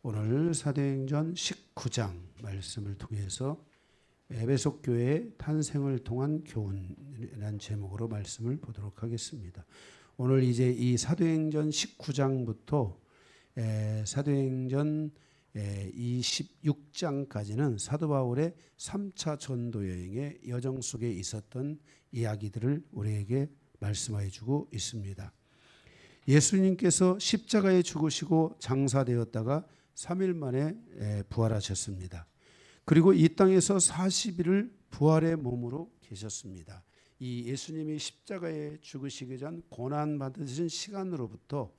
오늘 사도행전 19장 말씀을 통해서 에베소 교회의 탄생을 통한 교훈이라는 제목으로 말씀을 보도록 하겠습니다. 오늘 이제 이 사도행전 19장부터 사도행전 26장까지는 사도 바울의 3차 전도 여행의 여정 속에 있었던 이야기들을 우리에게 말씀해 주고 있습니다. 예수님께서 십자가에 죽으시고 장사되었다가 3일 만에 부활하셨습니다. 그리고 이 땅에서 40일을 부활의 몸으로 계셨습니다. 이 예수님이 십자가에 죽으시기 전 고난 받으신 시간으로부터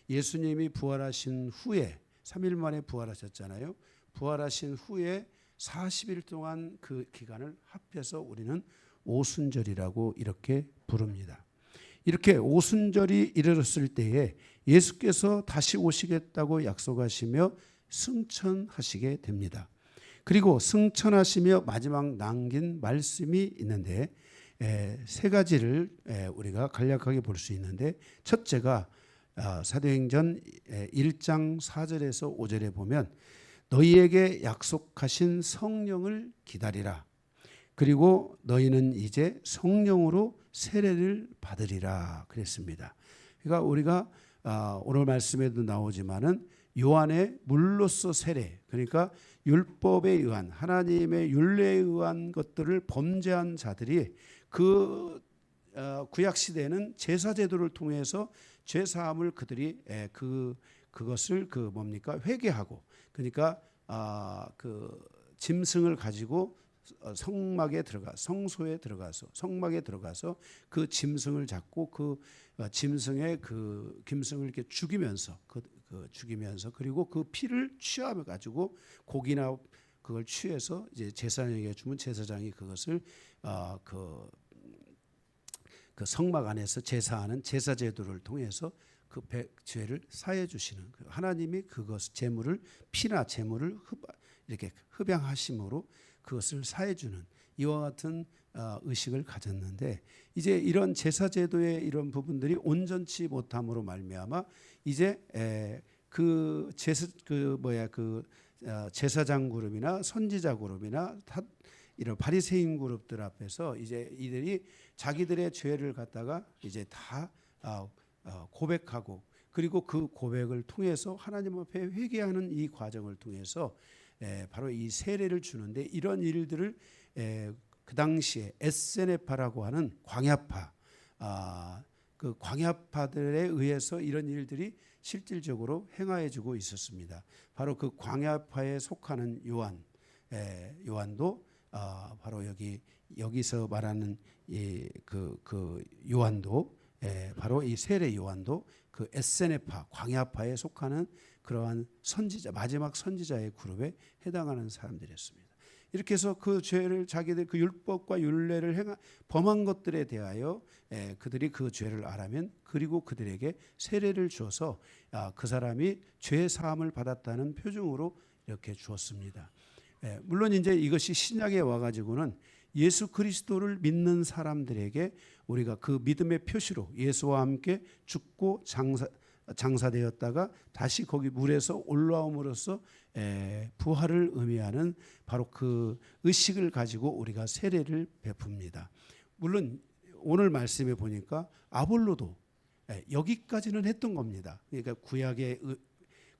예수님이 부활하신 후에 3일 만에 부활하셨잖아요. 부활하신 후에 40일 동안 그 기간을 합해서 우리는 오순절이라고 이렇게 부릅니다. 이렇게 오순절이 이르렀을 때에 예수께서 다시 오시겠다고 약속하시며 승천하시게 됩니다. 그리고 승천하시며 마지막 남긴 말씀이 있는데 세 가지를 우리가 간략하게 볼 수 있는데, 첫째가 사도행전 1장 4절에서 5절에 보면 너희에게 약속하신 성령을 기다리라. 그리고 너희는 이제 성령으로 세례를 받으리라 그랬습니다. 그러니까 우리가 오늘 말씀에도 나오지만은 요한의 물로서 세례, 그러니까 율법에 의한 하나님의 율례에 의한 것들을 범죄한 자들이 그 구약 시대에는 제사 제도를 통해서 죄 사함을 그들이 그것을 회개하고, 그러니까 그 짐승을 가지고 성소에 들어가서 그 짐승을 잡고 그 짐승의 그 짐승을 이렇게 죽이면서 그리고 그 피를 취하며 가지고 고기나 그걸 취해서 이제 제사장에게 주면 제사장이 그것을 그 성막 안에서 제사하는 제사 제도를 통해서 그 죄를 사해 주시는, 하나님이 그것 제물을 피나 제물을 이렇게 흡양하심으로 그것을 사해 주는 이와 같은 의식을 가졌는데, 이제 이런 제사 제도의 이런 부분들이 온전치 못함으로 말미암아 이제 제사장 그룹이나 선지자 그룹이나 이런 바리새인 그룹들 앞에서 이제 이들이 자기들의 죄를 갖다가 이제 다 고백하고, 그리고 그 고백을 통해서 하나님 앞에 회개하는 이 과정을 통해서 바로 이 세례를 주는데, 이런 일들을 그 당시에 에세네파라고 하는 광야파, 그 광야파들에 의해서 이런 일들이 실질적으로 행하여지고 있었습니다. 바로 그 광야파에 속하는 요한도 바로 여기서 말하는 그 요한도 바로 이 세례 요한도 그 에세네파 광야파에 속하는 그러한 선지자, 마지막 선지자의 그룹에 해당하는 사람들이었습니다. 이렇게 해서 그 죄를 자기들 그 율법과 율례를 범한 것들에 대하여 그들이 그 죄를 알아면 그리고 그들에게 세례를 주어서 그 사람이 죄 사함을 받았다는 표징으로 이렇게 주었습니다. 물론 이제 이것이 신약에 와가지고는 예수 그리스도를 믿는 사람들에게 우리가 그 믿음의 표시로 예수와 함께 죽고 장사되었다가 다시 거기 물에서 올라옴으로써 부활을 의미하는 바로 그 의식을 가지고 우리가 세례를 베풉니다. 물론 오늘 말씀에 보니까 아볼로도 여기까지는 했던 겁니다. 그러니까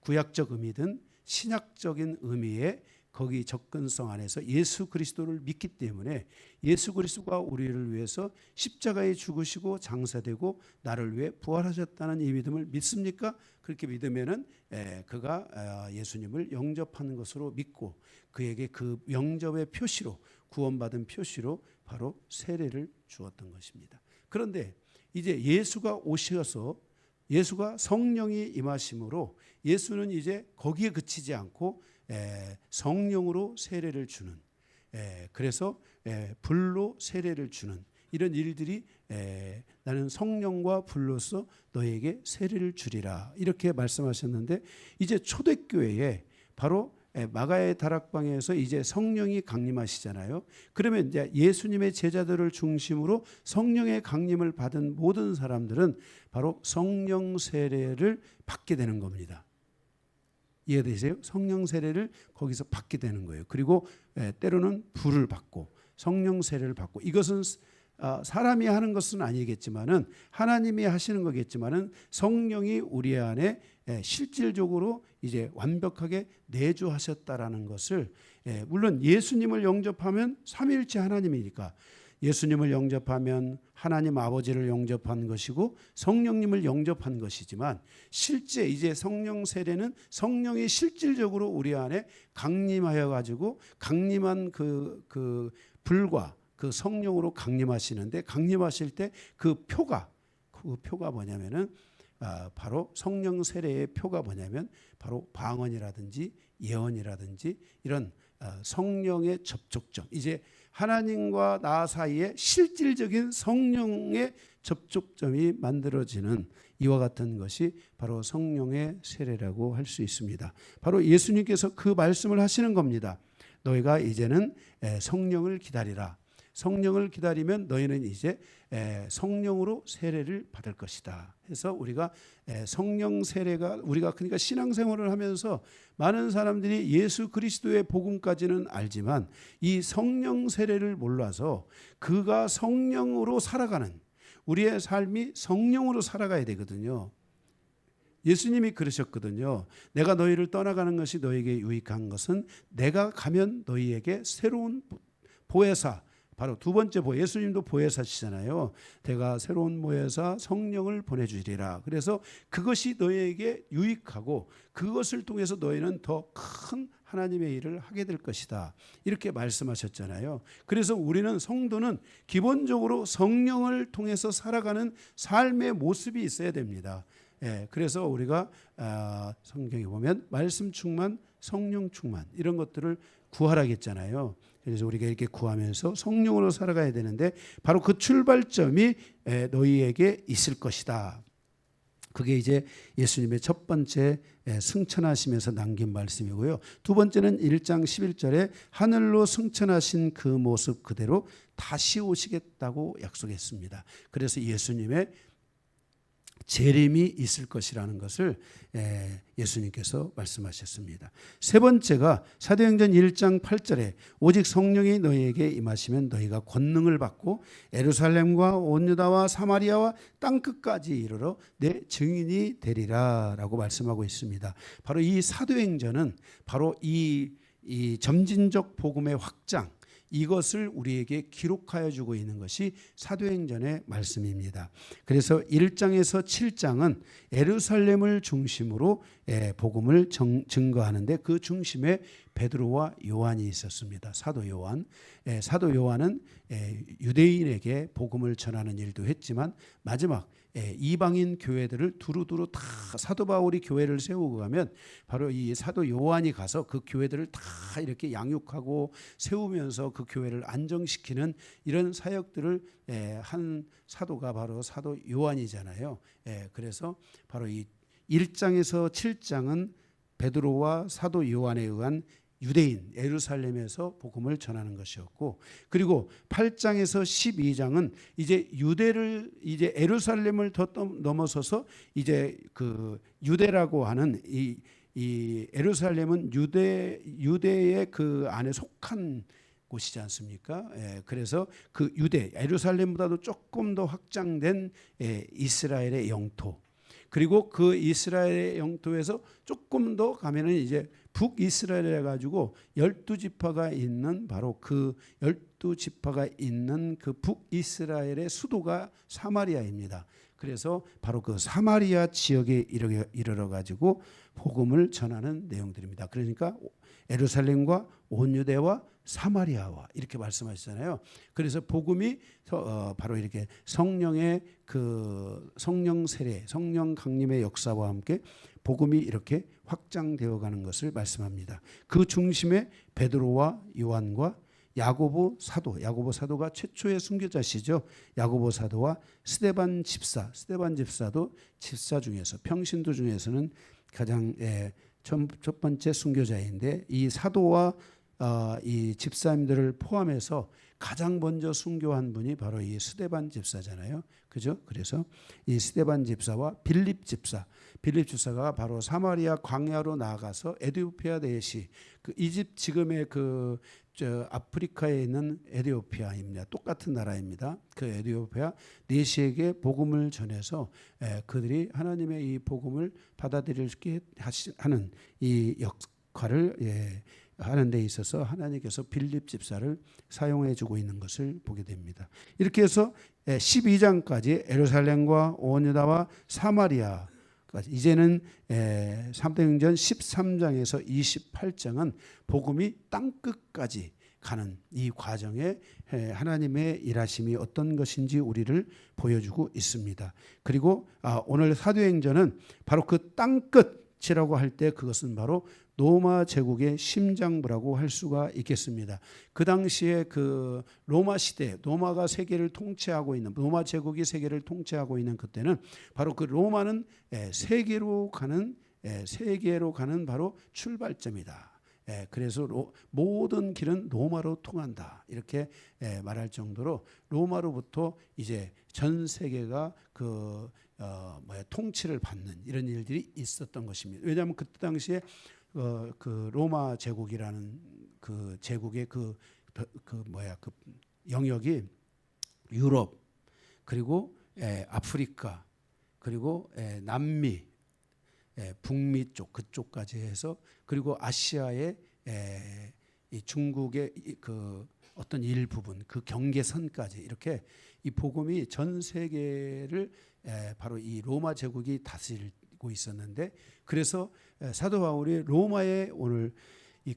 구약적 의미든 신약적인 의미의 거기 접근성 안에서 예수 그리스도를 믿기 때문에 예수 그리스도가 우리를 위해서 십자가에 죽으시고 장사되고 나를 위해 부활하셨다는 이 믿음을 믿습니까? 그렇게 믿으면은 그가 예수님을 영접하는 것으로 믿고 그에게 그 영접의 표시로 구원받은 표시로 바로 세례를 주었던 것입니다. 그런데 이제 예수가 오셔서 예수가 성령이 임하심으로 예수는 이제 거기에 그치지 않고 성령으로 세례를 주는, 그래서 불로 세례를 주는 이런 일들이 나는 성령과 불로서 너에게 세례를 주리라 이렇게 말씀하셨는데, 이제 초대교회에 바로 마가의 다락방에서 이제 성령이 강림하시잖아요. 그러면 이제 예수님의 제자들을 중심으로 성령의 강림을 받은 모든 사람들은 바로 성령 세례를 받게 되는 겁니다. 이해되세요? 성령 세례를 거기서 받게 되는 거예요. 그리고 때로는 불을 받고 성령 세례를 받고, 이것은 사람이 하는 것은 아니겠지만은 하나님이 하시는 거겠지만은 성령이 우리 안에 실질적으로 이제 완벽하게 내주하셨다라는 것을, 물론 예수님을 영접하면 삼위일체 하나님이니까 예수님을 영접하면 하나님 아버지를 영접한 것이고 성령님을 영접한 것이지만, 실제 이제 성령 세례는 성령이 실질적으로 우리 안에 강림하여 가지고 강림한 그 불과 그 성령으로 강림하시는데, 강림하실 때 그 표가 뭐냐면은 바로 성령 세례의 표가 뭐냐면 바로 방언이라든지 예언이라든지 이런 성령의 접촉점, 이제 하나님과 나 사이에 실질적인 성령의 접촉점이 만들어지는 이와 같은 것이 바로 성령의 세례라고 할 수 있습니다. 바로 예수님께서 그 말씀을 하시는 겁니다. 너희가 이제는 성령을 기다리라. 성령을 기다리면 너희는 이제 성령으로 세례를 받을 것이다. 해서 우리가 성령 세례가, 우리가 그러니까 신앙생활을 하면서 많은 사람들이 예수 그리스도의 복음까지는 알지만 이 성령 세례를 몰라서 그가 성령으로 살아가는, 우리의 삶이 성령으로 살아가야 되거든요. 예수님이 그러셨거든요. 내가 너희를 떠나가는 것이 너희에게 유익한 것은 내가 가면 너희에게 새로운 보혜사, 바로 두 번째 예수님도 보혜사시잖아요. 내가 새로운 보혜사 성령을 보내주리라. 그래서 그것이 너희에게 유익하고 그것을 통해서 너희는 더 큰 하나님의 일을 하게 될 것이다. 이렇게 말씀하셨잖아요. 그래서 우리는, 성도는 기본적으로 성령을 통해서 살아가는 삶의 모습이 있어야 됩니다. 그래서 우리가 성경에 보면 말씀 충만, 성령 충만 이런 것들을 구하라겠잖아요. 그래서 우리가 이렇게 구하면서 성령으로 살아가야 되는데 바로 그 출발점이 너희에게 있을 것이다. 그게 이제 예수님의 첫 번째 승천하시면서 남긴 말씀이고요. 두 번째는 1장 11절에 하늘로 승천하신 그 모습 그대로 다시 오시겠다고 약속했습니다. 그래서 예수님의 재림이 있을 것이라는 것을 예수님께서 말씀하셨습니다. 세 번째가 사도행전 1장 8절에 오직 성령이 너희에게 임하시면 너희가 권능을 받고 예루살렘과 온 유다와 사마리아와 땅끝까지 이르러 내 증인이 되리라 라고 말씀하고 있습니다. 바로 이 사도행전은 바로 이 점진적 복음의 확장, 이것을 우리에게 기록하여 주고 있는 것이 사도행전의 말씀입니다. 그래서 1장에서 7장은 예루살렘을 중심으로 복음을 증거하는데 그 중심에 베드로와 요한이 있었습니다. 사도 요한. 사도 요한은 유대인에게 복음을 전하는 일도 했지만 마지막 이방인 교회들을 두루두루 다 사도 바울이 교회를 세우고 가면 바로 이 사도 요한이 가서 그 교회들을 다 이렇게 양육하고 세우면서 그 교회를 안정시키는 이런 사역들을 한 사도가 바로 사도 요한이잖아요. 그래서 바로 이 1장에서 7장은 베드로와 사도 요한에 의한 유대인 예루살렘에서 복음을 전하는 것이었고, 그리고 8장에서 12장은 이제 유대를, 이제 예루살렘을 더 넘어서서 이제 그 유대라고 하는 이 예루살렘은 유대의 그 안에 속한 곳이지 않습니까? 그래서 그 유대 예루살렘보다도 조금 더 확장된 이스라엘의 영토, 그리고 그 이스라엘의 영토에서 조금 더 가면은 이제 북이스라엘에 가지고 12지파가 있는, 바로 그 12지파가 있는 그 북이스라엘의 수도가 사마리아입니다. 그래서 바로 그 사마리아 지역에 이르러 가지고 복음을 전하는 내용들입니다. 그러니까 예루살렘과 온 유대와 사마리아와 이렇게 말씀하시잖아요. 그래서 복음이 바로 이렇게 성령의 그 성령 세례, 성령 강림의 역사와 함께 복음이 이렇게 확장되어 가는 것을 말씀합니다. 그 중심에 베드로와 요한과 야고보 사도가 최초의 순교자시죠. 야고보 사도와 스데반 집사도 집사 중에서, 평신도 중에서는 가장 첫 번째 순교자인데, 이 사도와 이 집사님들을 포함해서 가장 먼저 순교한 분이 바로 이 스데반 집사잖아요. 그죠? 그래서 이 스데반 집사와 빌립 집사가 바로 사마리아 광야로 나아가서 에티오피아 내시, 그 이집 지금의 아프리카에 있는 에티오피아입니다. 똑같은 나라입니다. 그 에티오피아 내시에게 복음을 전해서 그들이 하나님의 이 복음을 받아들이게 하는 이 역할을 하는 데 있어서 하나님께서 빌립 집사를 사용해 주고 있는 것을 보게 됩니다. 이렇게 해서 12장까지 예루살렘과 온 유다와 사마리아, 이제는 사도행전 13장에서 28장은 복음이 땅끝까지 가는 이 과정에 하나님의 일하심이 어떤 것인지 우리를 보여주고 있습니다. 그리고 오늘 사도행전은 바로 그 땅끝이라고 할 때 그것은 바로 로마 제국의 심장부라고 할 수가 있겠습니다. 그 당시에 그 로마 시대, 로마가 세계를 통치하고 있는, 로마 제국이 세계를 통치하고 있는 그때는 바로 그 로마는 세계로 가는 바로 출발점이다. 그래서 모든 길은 로마로 통한다. 이렇게 말할 정도로 로마로부터 이제 전 세계가 통치를 받는 이런 일들이 있었던 것입니다. 왜냐하면 그때 당시에 그 로마 제국이라는 그 제국의 그 영역이 유럽, 그리고 아프리카, 그리고 남미, 북미 쪽 그쪽까지 해서, 그리고 아시아의 이 중국의 그 어떤 일부분, 그 경계선까지, 이렇게 이 복음이 전 세계를 바로 이 로마 제국이 다스리고 있었는데, 그래서 사도 바울이 로마에 오늘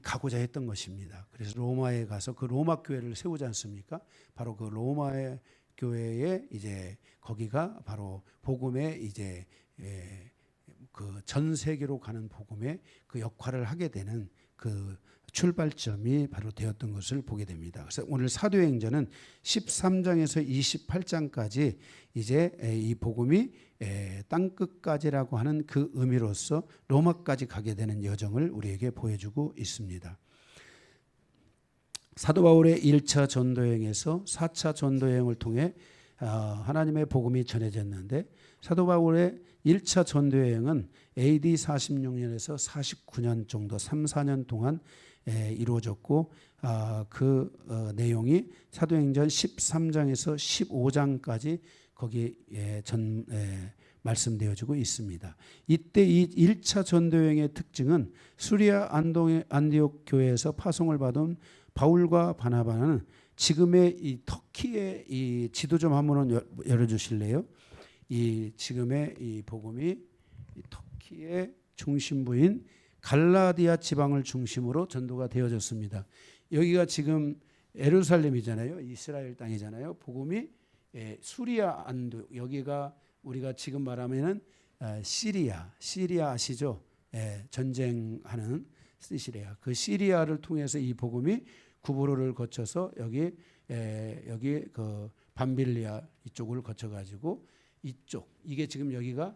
가고자 했던 것입니다. 그래서 로마에 가서 그 로마 교회를 세우지 않습니까? 바로 그 로마의 교회에 이제 거기가 바로 복음의 이제 그 전 세계로 가는 복음의 그 역할을 하게 되는 그 출발점이 바로 되었던 것을 보게 됩니다. 그래서 오늘 사도행전은 13장에서 28장까지 이제 이 복음이 땅끝까지라고 하는 그 의미로서 로마까지 가게 되는 여정을 우리에게 보여주고 있습니다. 사도 바울의 1차 전도여행에서 4차 전도여행을 통해 하나님의 복음이 전해졌는데, 사도 바울의 1차 전도여행은 AD 46년에서 49년 정도 3, 4년 동안 이루어졌고, 그 내용이 사도행전 13장에서 15장까지 거기에 말씀되어지고 있습니다. 이때 이 1차 전도여행의 특징은 수리아 안디옥 교회에서 파송을 받은 바울과 바나바는 지금의 이 터키의 이 지도 좀 한번 열어주실래요? 이 지금의 이 복음이 이 터키의 중심부인 갈라디아 지방을 중심으로 전도가 되어졌습니다. 여기가 지금 예루살렘이잖아요. 이스라엘 땅이잖아요. 복음이 수리아 안디옥, 여기가 우리가 지금 말하면은 시리아 아시죠? 전쟁하는 시리아. 그 시리아를 통해서 이 복음이 구브로를 거쳐서 여기 그 밤빌리아 이쪽을 거쳐 가지고 이쪽, 이게 지금 여기가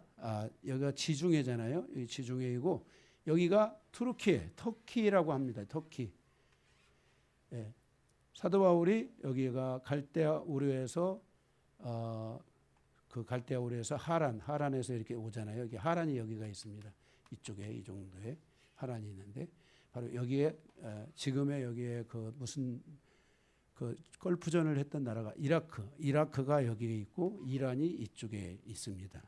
지중해잖아요. 여기 지중해이고, 여기가 터키라고 합니다. 터키. 사도 바울이 여기가 갈대아 우르에서 그 갈대아 우르에서 하란에서 이렇게 오잖아요. 여기 하란이 여기가 있습니다. 이쪽에 이 정도에 하란이 있는데, 바로 여기에 지금의 여기에 그 무슨 그 걸프전을 했던 나라가 이라크가 여기에 있고, 이란이 이쪽에 있습니다.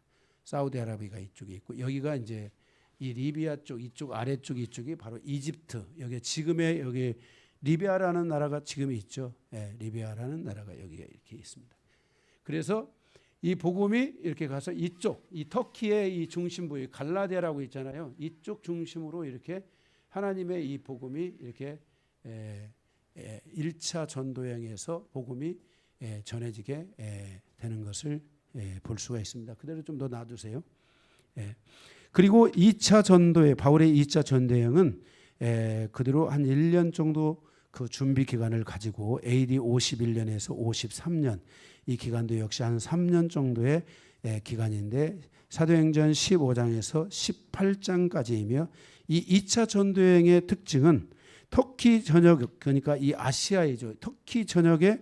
사우디아라비아가 이쪽에 있고, 여기가 이제 이 리비아 쪽, 이쪽 아래쪽, 이쪽이 바로 이집트, 여기 지금의 여기 리비아라는 나라가 지금 있죠. 리비아라는 나라가 여기에 이렇게 있습니다. 그래서 이 복음이 이렇게 가서 이쪽, 이 터키의 이 중심부에 갈라디아라고 있잖아요. 이쪽 중심으로 이렇게 하나님의 이 복음이 이렇게 1차 전도여행에서 복음이 전해지게 되는 것을 볼 수가 있습니다. 그대로 좀 더 놔두세요. 그리고 2차 전도회, 바울의 2차 전도여행은 그대로 한 1년 정도 그 준비 기간을 가지고 AD 51년에서 53년, 이 기간도 역시 한 3년 정도의 기간인데, 사도행전 15장에서 18장까지이며, 이 2차 전도여행의 특징은 터키 전역, 그러니까 이 아시아이죠. 터키 전역에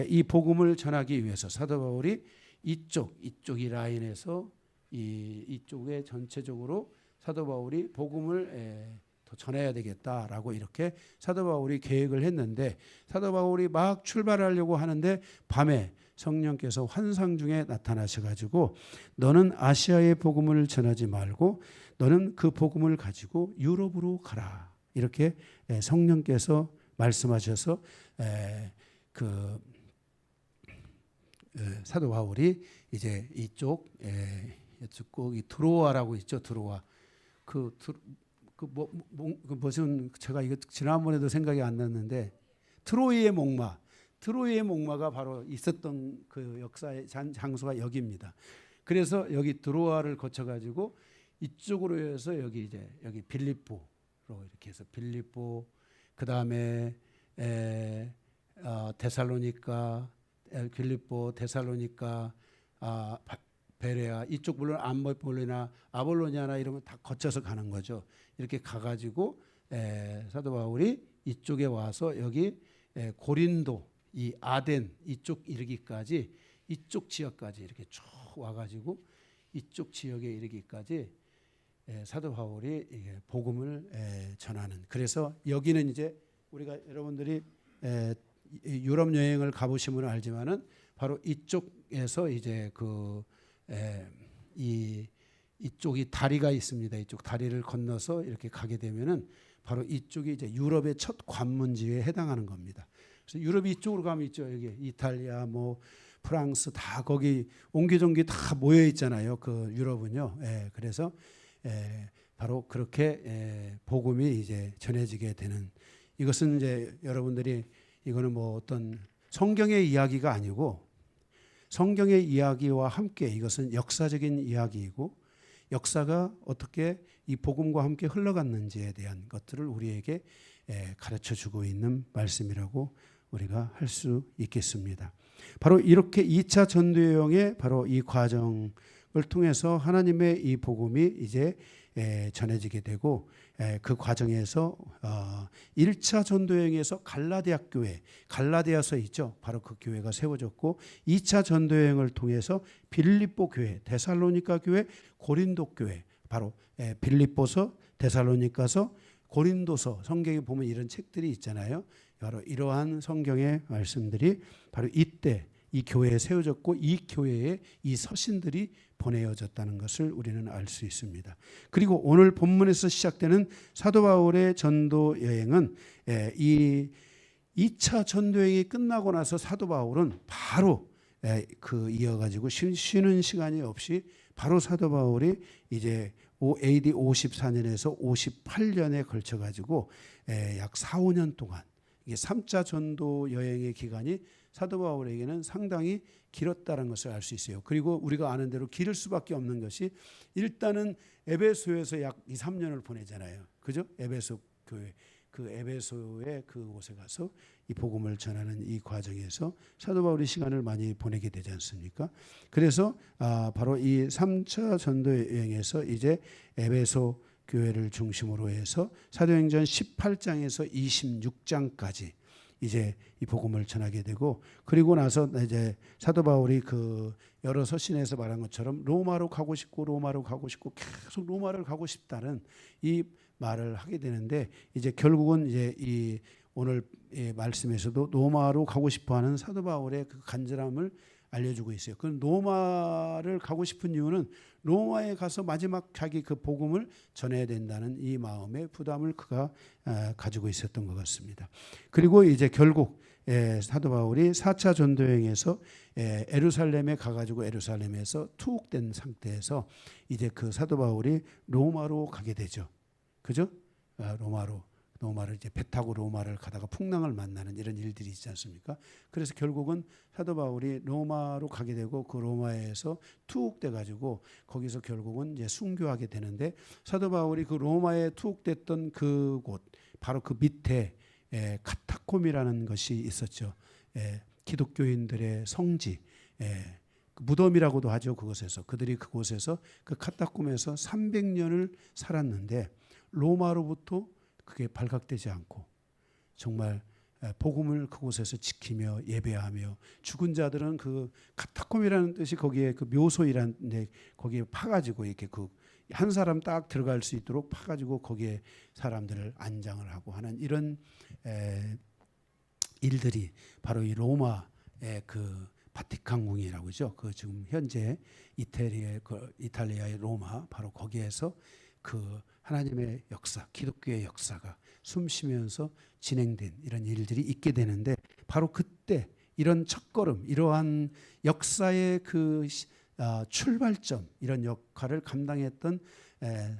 이 복음을 전하기 위해서 사도 바울이 이쪽이 라인에서 이쪽에 전체적으로 사도 바울이 복음을 더 전해야 되겠다라고 이렇게 사도 바울이 계획을 했는데, 사도 바울이 막 출발하려고 하는데 밤에 성령께서 환상 중에 나타나셔가지고 너는 아시아의 복음을 전하지 말고 너는 그 복음을 가지고 유럽으로 가라, 이렇게 성령께서 말씀하셔서 사도 바울이 이제 이쪽 이 드로아라고 있죠. 드로아 무슨, 제가 이거 지난번에도 생각이 안 났는데, 트로이의 목마가 바로 있었던 그 역사의 장소가 여기입니다. 그래서 여기 드로아를 거쳐가지고 이쪽으로 해서 여기 빌립보로 이렇게 해서 빌립보, 그 다음에 데살로니가, 빌립보, 데살로니가, 베레아, 이쪽 물론 암볼리나 아볼로니아나 이런 거 다 거쳐서 가는 거죠. 이렇게 가가지고 사도 바울이 이쪽에 와서 여기 고린도, 이 아덴 이쪽 이르기까지, 이쪽 지역까지 이렇게 쭉 와가지고 이쪽 지역에 이르기까지 사도 바울이 복음을 전하는. 그래서 여기는 이제 우리가 여러분들이 유럽 여행을 가보시면 알지만은 바로 이쪽에서 이제 이쪽이 다리가 있습니다. 이쪽 다리를 건너서 이렇게 가게 되면은 바로 이쪽이 이제 유럽의 첫 관문지에 해당하는 겁니다. 그래서 유럽이 이쪽으로 가면 있죠. 여기 이탈리아, 뭐 프랑스 다 거기 옹기종기 다 모여 있잖아요. 그 유럽은요. 그래서 바로 그렇게 복음이 이제 전해지게 되는, 이것은 이제 여러분들이 이거는 뭐 어떤 성경의 이야기가 아니고 성경의 이야기와 함께 이것은 역사적인 이야기이고, 역사가 어떻게 이 복음과 함께 흘러갔는지에 대한 것들을 우리에게 가르쳐 주고 있는 말씀이라고 우리가 할 수 있겠습니다. 바로 이렇게 2차 전도여행의 바로 이 과정을 통해서 하나님의 이 복음이 이제 전해지게 되고, 그 과정에서 1차 전도여행에서 갈라디아 교회, 갈라디아서 있죠. 바로 그 교회가 세워졌고, 2차 전도여행을 통해서 빌립보 교회, 데살로니가 교회, 고린도 교회, 바로 빌립보서, 데살로니가서, 고린도서, 성경에 보면 이런 책들이 있잖아요. 바로 이러한 성경의 말씀들이 바로 이때 이 교회에 세워졌고, 이 교회에 이 서신들이 보내어졌다는 것을 우리는 알 수 있습니다. 그리고 오늘 본문에서 시작되는 사도 바울의 전도 여행은 이 2차 전도여행이 끝나고 나서 사도 바울은 바로 이어가지고 쉬는 시간이 없이 바로 사도 바울이 이제 AD 54년에서 58년에 걸쳐가지고 약 4, 5년 동안, 이게 3차 전도 여행의 기간이 사도 바울에게는 상당히 길었다는 것을 알 수 있어요. 그리고 우리가 아는 대로 길을 수밖에 없는 것이, 일단은 에베소에서 약 2, 3년을 보내잖아요. 그죠? 에베소 교회, 그 에베소의 그곳에 가서 이 복음을 전하는 이 과정에서 사도 바울이 시간을 많이 보내게 되지 않습니까? 그래서 바로 이 3차 전도 여행에서 이제 에베소 교회를 중심으로 해서 사도행전 18장에서 26장까지 이제 이 복음을 전하게 되고, 그리고 나서 이제 사도 바울이 그 여러 서신에서 말한 것처럼 로마로 가고 싶고 계속 로마를 가고 싶다는 이 말을 하게 되는데, 이제 결국은 이제 이 오늘 말씀에서도 로마로 가고 싶어하는 사도 바울의 그 간절함을 알려주고 있어요. 그 로마를 가고 싶은 이유는 로마에 가서 마지막 자기 그 복음을 전해야 된다는 이 마음의 부담을 그가 가지고 있었던 것 같습니다. 그리고 이제 결국 사도 바울이 4차 전도여행에서 예루살렘에 가가지고 예루살렘에서 투옥된 상태에서 이제 그 사도 바울이 로마로 가게 되죠. 그죠? 로마를 이제 배 타고 로마를 가다가 풍랑을 만나는 이런 일들이 있지 않습니까? 그래서 결국은 사도 바울이 로마로 가게 되고, 그 로마에서 투옥돼 가지고 거기서 결국은 이제 순교하게 되는데, 사도 바울이 그 로마에 투옥됐던 그곳, 바로 그 밑에 카타콤이라는 것이 있었죠. 기독교인들의 성지, 무덤이라고도 하죠. 그들이 그곳에서 그 카타콤에서 300년을 살았는데 로마로부터 그게 발각되지 않고 정말 복음을 그곳에서 지키며 예배하며 죽은 자들은 그 카타콤이라는 뜻이 거기에 그 묘소이라는 거기에 파가지고 이렇게 그 한 사람 딱 들어갈 수 있도록 파가지고 거기에 사람들을 안장을 하고 하는 이런 일들이 바로 이 로마의 그 바티칸궁이라고 하죠. 그 지금 현재 이탈리아의 로마 바로 거기에서 그 하나님의 역사, 기독교의 역사가 숨쉬면서 진행된 이런 일들이 있게 되는데 바로 그때 이런 첫걸음, 이러한 역사의 그 출발점 이런 역할을 감당했던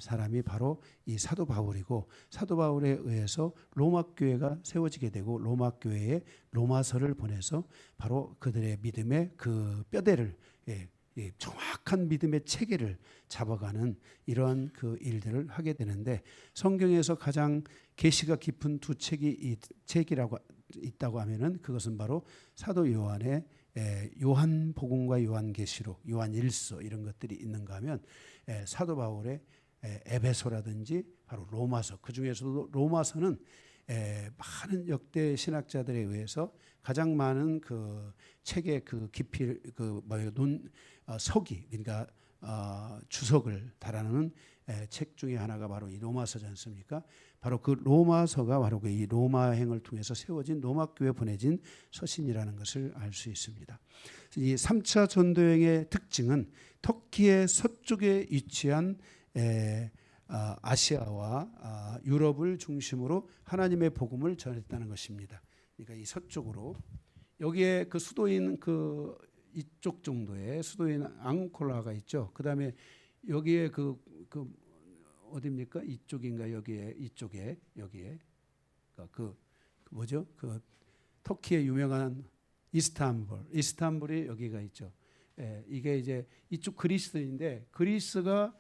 사람이 바로 이 사도 바울이고 사도 바울에 의해서 로마 교회가 세워지게 되고 로마 교회에 로마서를 보내서 바로 그들의 믿음의 그 뼈대를 정확한 믿음의 체계를 잡아가는 이러한 그 일들을 하게 되는데 성경에서 가장 계시가 깊은 두 책이라고 있다고 하면은 그것은 바로 사도 요한의 요한복음과 요한계시록, 요한일서 이런 것들이 있는가 하면 사도 바울의 에베소라든지 바로 로마서, 그 중에서도 로마서는 많은 역대 신학자들에 의해서 가장 많은 그 책의 그 깊이 서기 그러니까 주석을 달아놓은 책 중에 하나가 바로 이 로마서지 않습니까? 바로 그 로마서가 바로 그 이 로마행을 통해서 세워진 로마 교회에 보내진 서신이라는 것을 알 수 있습니다. 이 3차 전도행의 특징은 터키의 서쪽에 위치한 아시아와 유럽을 중심으로 하나님의 복음을 전했다는 것입니다. 그러니까 이 서쪽으로 여기에 그 수도인 그 이쪽 정도의 수도인 앙콜라가 있죠. 그다음에 여기에 그 어디입니까? 이쪽인가 여기에 이쪽에 여기에 그 뭐죠? 그 터키의 유명한 이스탄불이 여기가 있죠. 이게 이제 이쪽 그리스인데 그리스와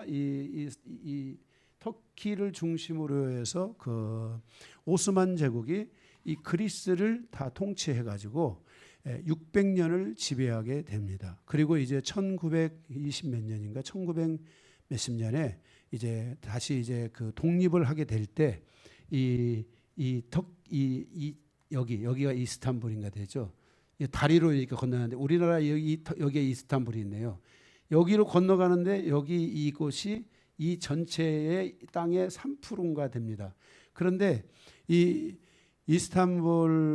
이 터키를 중심으로 해서 그 오스만 제국이 이 그리스를 다 통치해 가지고 600년을 지배하게 됩니다. 그리고 이제 1920 몇 년인가 1900 몇십 년에 이제 다시 이제 그 독립을 하게 될 때 여기가 이스탄불인가 되죠. 다리로 이렇게 건너는데 우리나라 여기에 이스탄불이 있네요. 여기로 건너가는데 여기 이곳이 이 전체의 땅의 3%인가 됩니다. 그런데 이 이스탄불과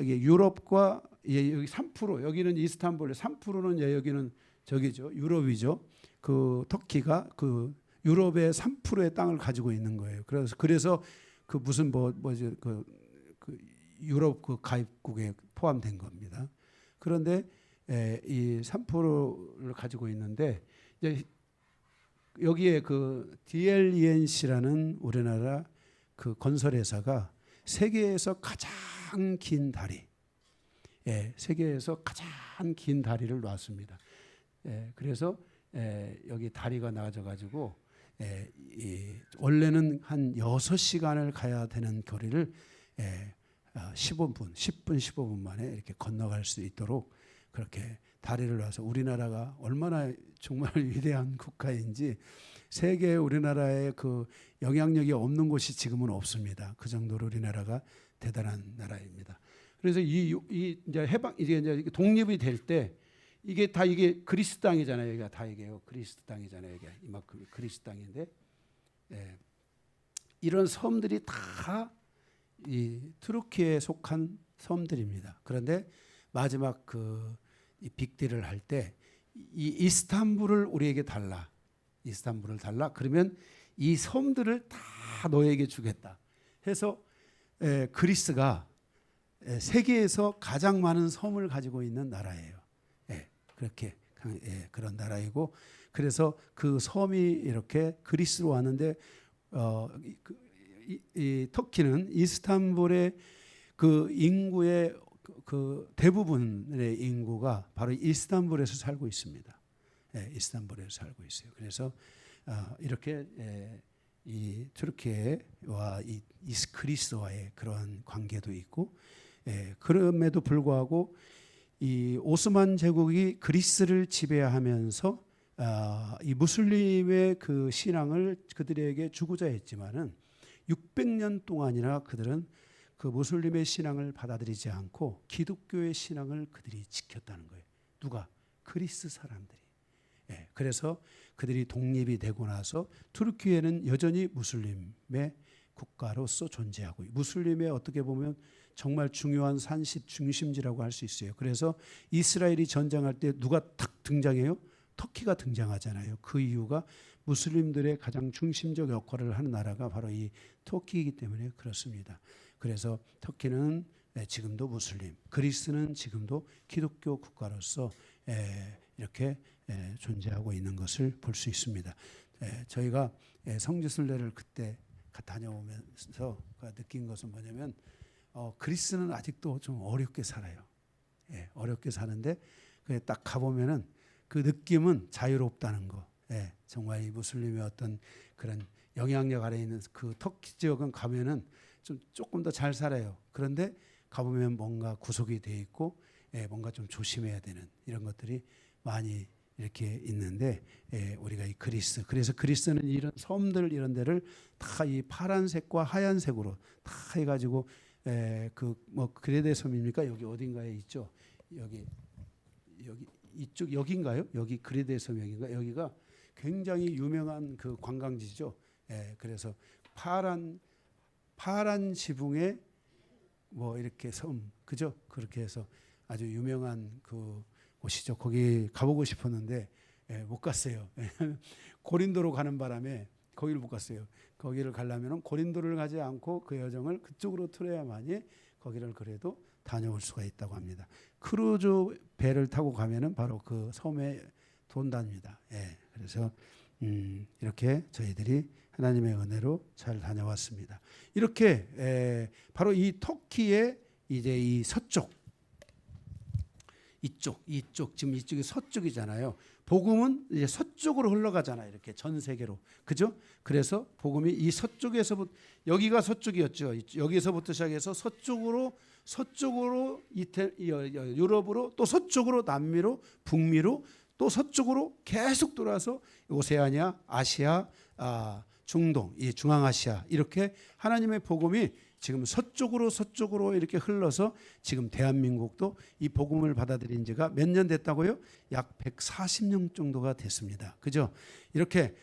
유럽과 여기 3% 여기는 이스탄불 3%는 여기는 저기죠. 유럽이죠. 그 터키가 그 유럽의 3%의 땅을 가지고 있는 거예요. 그래서 그 무슨 뭐지 그 유럽 그 가입국에 포함된 겁니다. 그런데 이 3%를 가지고 있는데 이제 여기에 그 DLENC라는 우리나라 그 건설회사가 세계에서 가장 긴 다리, 세계에서 가장 긴 다리를 놨습니다. 그래서 여기 다리가 나와져 가지고 원래는 한 6시간을 가야 되는 거리를 10분 15분 만에 이렇게 건너갈 수 있도록 그렇게 다리를 놔서 우리나라가 얼마나 정말 위대한 국가인지 세계에 우리나라의 그 영향력이 없는 곳이 지금은 없습니다. 그 정도로 우리나라가 대단한 나라입니다. 그래서 이제 이제 독립이 될 때 이게 그리스 땅이잖아요. 여기가 다 이게요. 그리스 땅이잖아요. 이게 이만큼 그리스 땅인데 이런 섬들이 다 이 투르키에 속한 섬들입니다. 그런데 마지막 이 빅딜을 할 때 이 이스탄불을 우리에게 달라. 이스탄불을 달라. 그러면 이 섬들을 다 너에게 주겠다. 해서 그리스가 세계에서 가장 많은 섬을 가지고 있는 나라예요. 그렇게 그런 나라이고 그래서 그 섬이 이렇게 그리스로 왔는데 이 터키는 이스탄불의 그 인구의 그 대부분의 인구가 바로 이스탄불에서 살고 있습니다. 이스탄불에서 살고 있어요. 그래서 이렇게 이 튀르키예와 이 그리스와의 그러한 관계도 있고 그럼에도 불구하고 이 오스만 제국이 그리스를 지배하면서 이 무슬림의 그 신앙을 그들에게 주고자 했지만은 600년 동안이나 그들은 그 무슬림의 신앙을 받아들이지 않고 기독교의 신앙을 그들이 지켰다는 거예요. 누가? 그리스 사람들이. 예, 그래서 그들이 독립이 되고 나서 투르키에는 여전히 무슬림의 국가로서 존재하고, 무슬림의 어떻게 보면 정말 중요한 산실 중심지라고 할 수 있어요. 그래서 이스라엘이 전쟁할 때 누가 탁 등장해요? 터키가 등장하잖아요. 그 이유가 무슬림들의 가장 중심적 역할을 하는 나라가 바로 이 터키이기 때문에 그렇습니다. 그래서 터키는 지금도 무슬림, 그리스는 지금도 기독교 국가로서 이렇게 존재하고 있는 것을 볼 수 있습니다. 저희가 성지순례를 그때 다녀오면서 느낀 것은 뭐냐면 그리스는 아직도 좀 어렵게 살아요. 어렵게 사는데 딱 가보면은 그 느낌은 자유롭다는 거. 정말 이 무슬림의 어떤 그런 영향력 아래 있는 그 터키 지역은 가면은 조금 더 잘 살아요. 그런데 가보면 뭔가 구속이 돼 있고 뭔가 좀 조심해야 되는 이런 것들이 많이 이렇게 있는데, 우리가 이 그래서 그리스는 이런 섬들 이런 데를 다 이 파란색과 하얀색으로 다 해가지고 그 뭐 그레데 섬입니까? 여기 어딘가에 있죠. 여기 이쪽 여기인가요? 여기 그레데 섬 여기인가? 여기가 굉장히 유명한 그 관광지죠. 그래서 파란 지붕에 뭐 이렇게 섬, 그죠? 그렇게 해서 아주 유명한 그 곳이죠. 거기 가보고 싶었는데 못 갔어요. 고린도로 가는 바람에 거기를 못 갔어요. 거기를 가려면 고린도를 가지 않고 그 여정을 그쪽으로 틀어야만이 거기를 그래도 다녀올 수가 있다고 합니다. 크루즈 배를 타고 가면은 바로 그 섬에 돈답니다. 그래서 이렇게 저희들이 하나님의 은혜로 잘 다녀왔습니다. 이렇게 바로 이 터키의 이제 이 서쪽, 이쪽 지금 이쪽이 서쪽이잖아요. 복음은 이제 서쪽으로 흘러가잖아요. 이렇게 전 세계로, 그죠? 그래서 복음이 이 서쪽에서부터, 여기가 서쪽이었죠. 여기서부터 시작해서 서쪽으로 유럽으로, 또 서쪽으로 남미로, 북미로, 또 서쪽으로 계속 돌아서 오세아니아, 아시아, 중동, 이 중앙아시아, 이렇게 하나님의 복음이 지금 서쪽으로 이렇게 흘러서 지금 대한민국도 이 복음을 받아들인 지가 몇 년 됐다고요? 약 140년 정도가 됐습니다. 그죠? 이렇게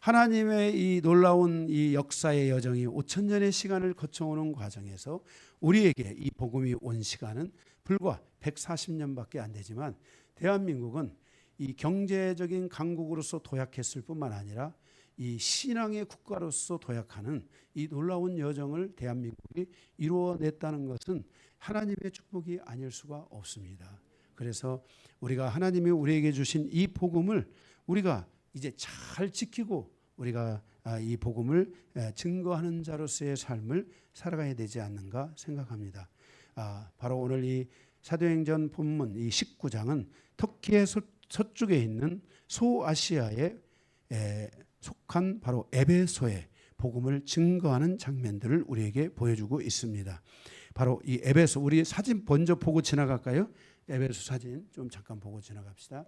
하나님의 이 놀라운 이 역사의 여정이 5,000년의 시간을 거쳐오는 과정에서 우리에게 이 복음이 온 시간은 불과 140년밖에 안 되지만, 대한민국은 이 경제적인 강국으로서 도약했을 뿐만 아니라 이 신앙의 국가로서 도약하는 이 놀라운 여정을 대한민국이 이루어냈다는 것은 하나님의 축복이 아닐 수가 없습니다. 그래서 우리가 하나님이 우리에게 주신 이 복음을 우리가 이제 잘 지키고 우리가 이 복음을 증거하는 자로서의 삶을 살아가야 되지 않는가 생각합니다. 바로 오늘 이 사도행전 본문 이 19장은 터키의 서쪽에 있는 소아시아에 속한 바로 에베소의 복음을 증거하는 장면들을 우리에게 보여주고 있습니다. 바로 이 에베소, 우리 사진 먼저 보고 지나갈까요? 에베소 사진 좀 잠깐 보고 지나갑시다.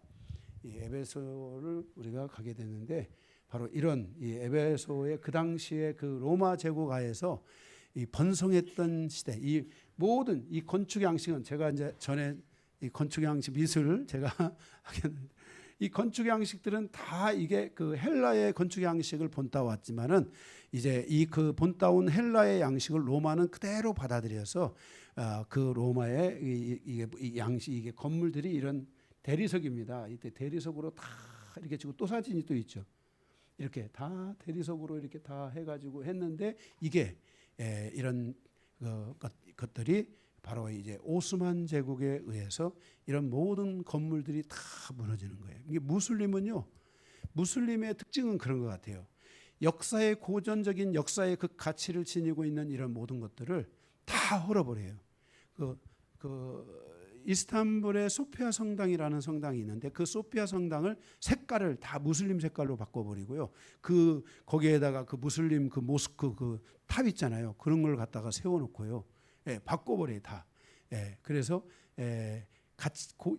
이 에베소를 우리가 가게 됐는데, 바로 이런 이 에베소의 그 당시에 그 로마 제국 하에서 이 번성했던 시대, 이 모든 이 건축 양식은 제가 이제 전에 이 건축 양식 미술 제가 하겠는데, 이 건축 양식들은 다 이게 그 헬라의 건축 양식을 본따왔지만은 이제 이 그 본따온 헬라의 양식을 로마는 그대로 받아들여서 그 로마의 이게 양식, 이게 건물들이 이런 대리석입니다. 이때 대리석으로 다 이렇게 지고, 또 사진이 또 있죠. 이렇게 다 대리석으로 이렇게 다 해가지고 했는데, 이게 이런 것들이 바로 이제 오스만 제국에 의해서 이런 모든 건물들이 다 무너지는 거예요. 이게 무슬림은요, 무슬림의 특징은 그런 것 같아요. 역사의 고전적인 역사의 그 가치를 지니고 있는 이런 모든 것들을 다 헐어버려요. 이스탄불의 소피아 성당이라는 성당이 있는데, 그 소피아 성당을 색깔을 다 무슬림 색깔로 바꿔버리고요. 거기에다가 그 무슬림 그 모스크 그 탑 있잖아요. 그런 걸 갖다가 세워놓고요. 바꿔버려요 다. 그래서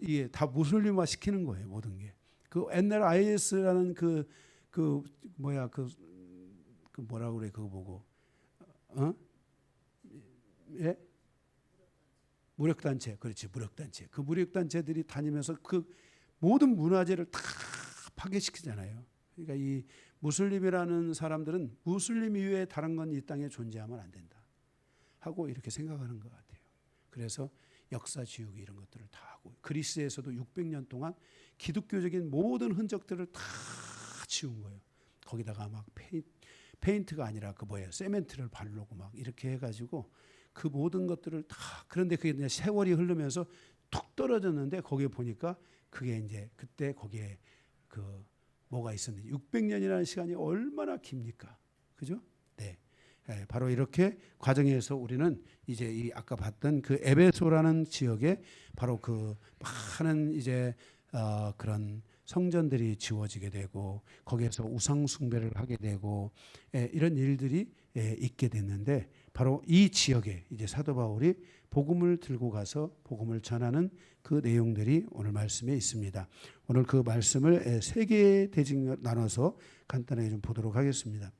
이게 다 무슬림화 시키는 거예요, 모든 게. 그 옛날 IS라는 그 그 뭐라고 그래 그거 보고 예? 무력단체, 그렇지, 무력단체. 그 무력단체들이 다니면서 그 모든 문화재를 다 파괴시키잖아요. 그러니까 이 무슬림이라는 사람들은 무슬림 이외에 다른 건 이 땅에 존재하면 안 된다 하고 이렇게 생각하는 것 같아요. 그래서 역사 지우기 이런 것들을 다 하고, 그리스에서도 600년 동안 기독교적인 모든 흔적들을 다 지운 거예요. 거기다가 막 페인트가 아니라 그 뭐예요, 세멘트를 바르고 막 이렇게 해가지고 그 모든 것들을 다, 그런데 그게 그냥 세월이 흐르면서 툭 떨어졌는데 거기에 보니까 그게 이제 그때 거기에 그 뭐가 있었는지, 600년이라는 시간이 얼마나 깁니까? 그죠? 네. 바로 이렇게 과정에서 우리는 이제 이 아까 봤던 그 에베소라는 지역에 바로 그 많은 이제 그런 성전들이 지워지게 되고 거기에서 우상 숭배를 하게 되고 이런 일들이 있게 됐는데, 바로 이 지역에 이제 사도 바울이 복음을 들고 가서 복음을 전하는 그 내용들이 오늘 말씀에 있습니다. 오늘 그 말씀을 세 개의 대칭 나눠서 간단하게 좀 보도록 하겠습니다.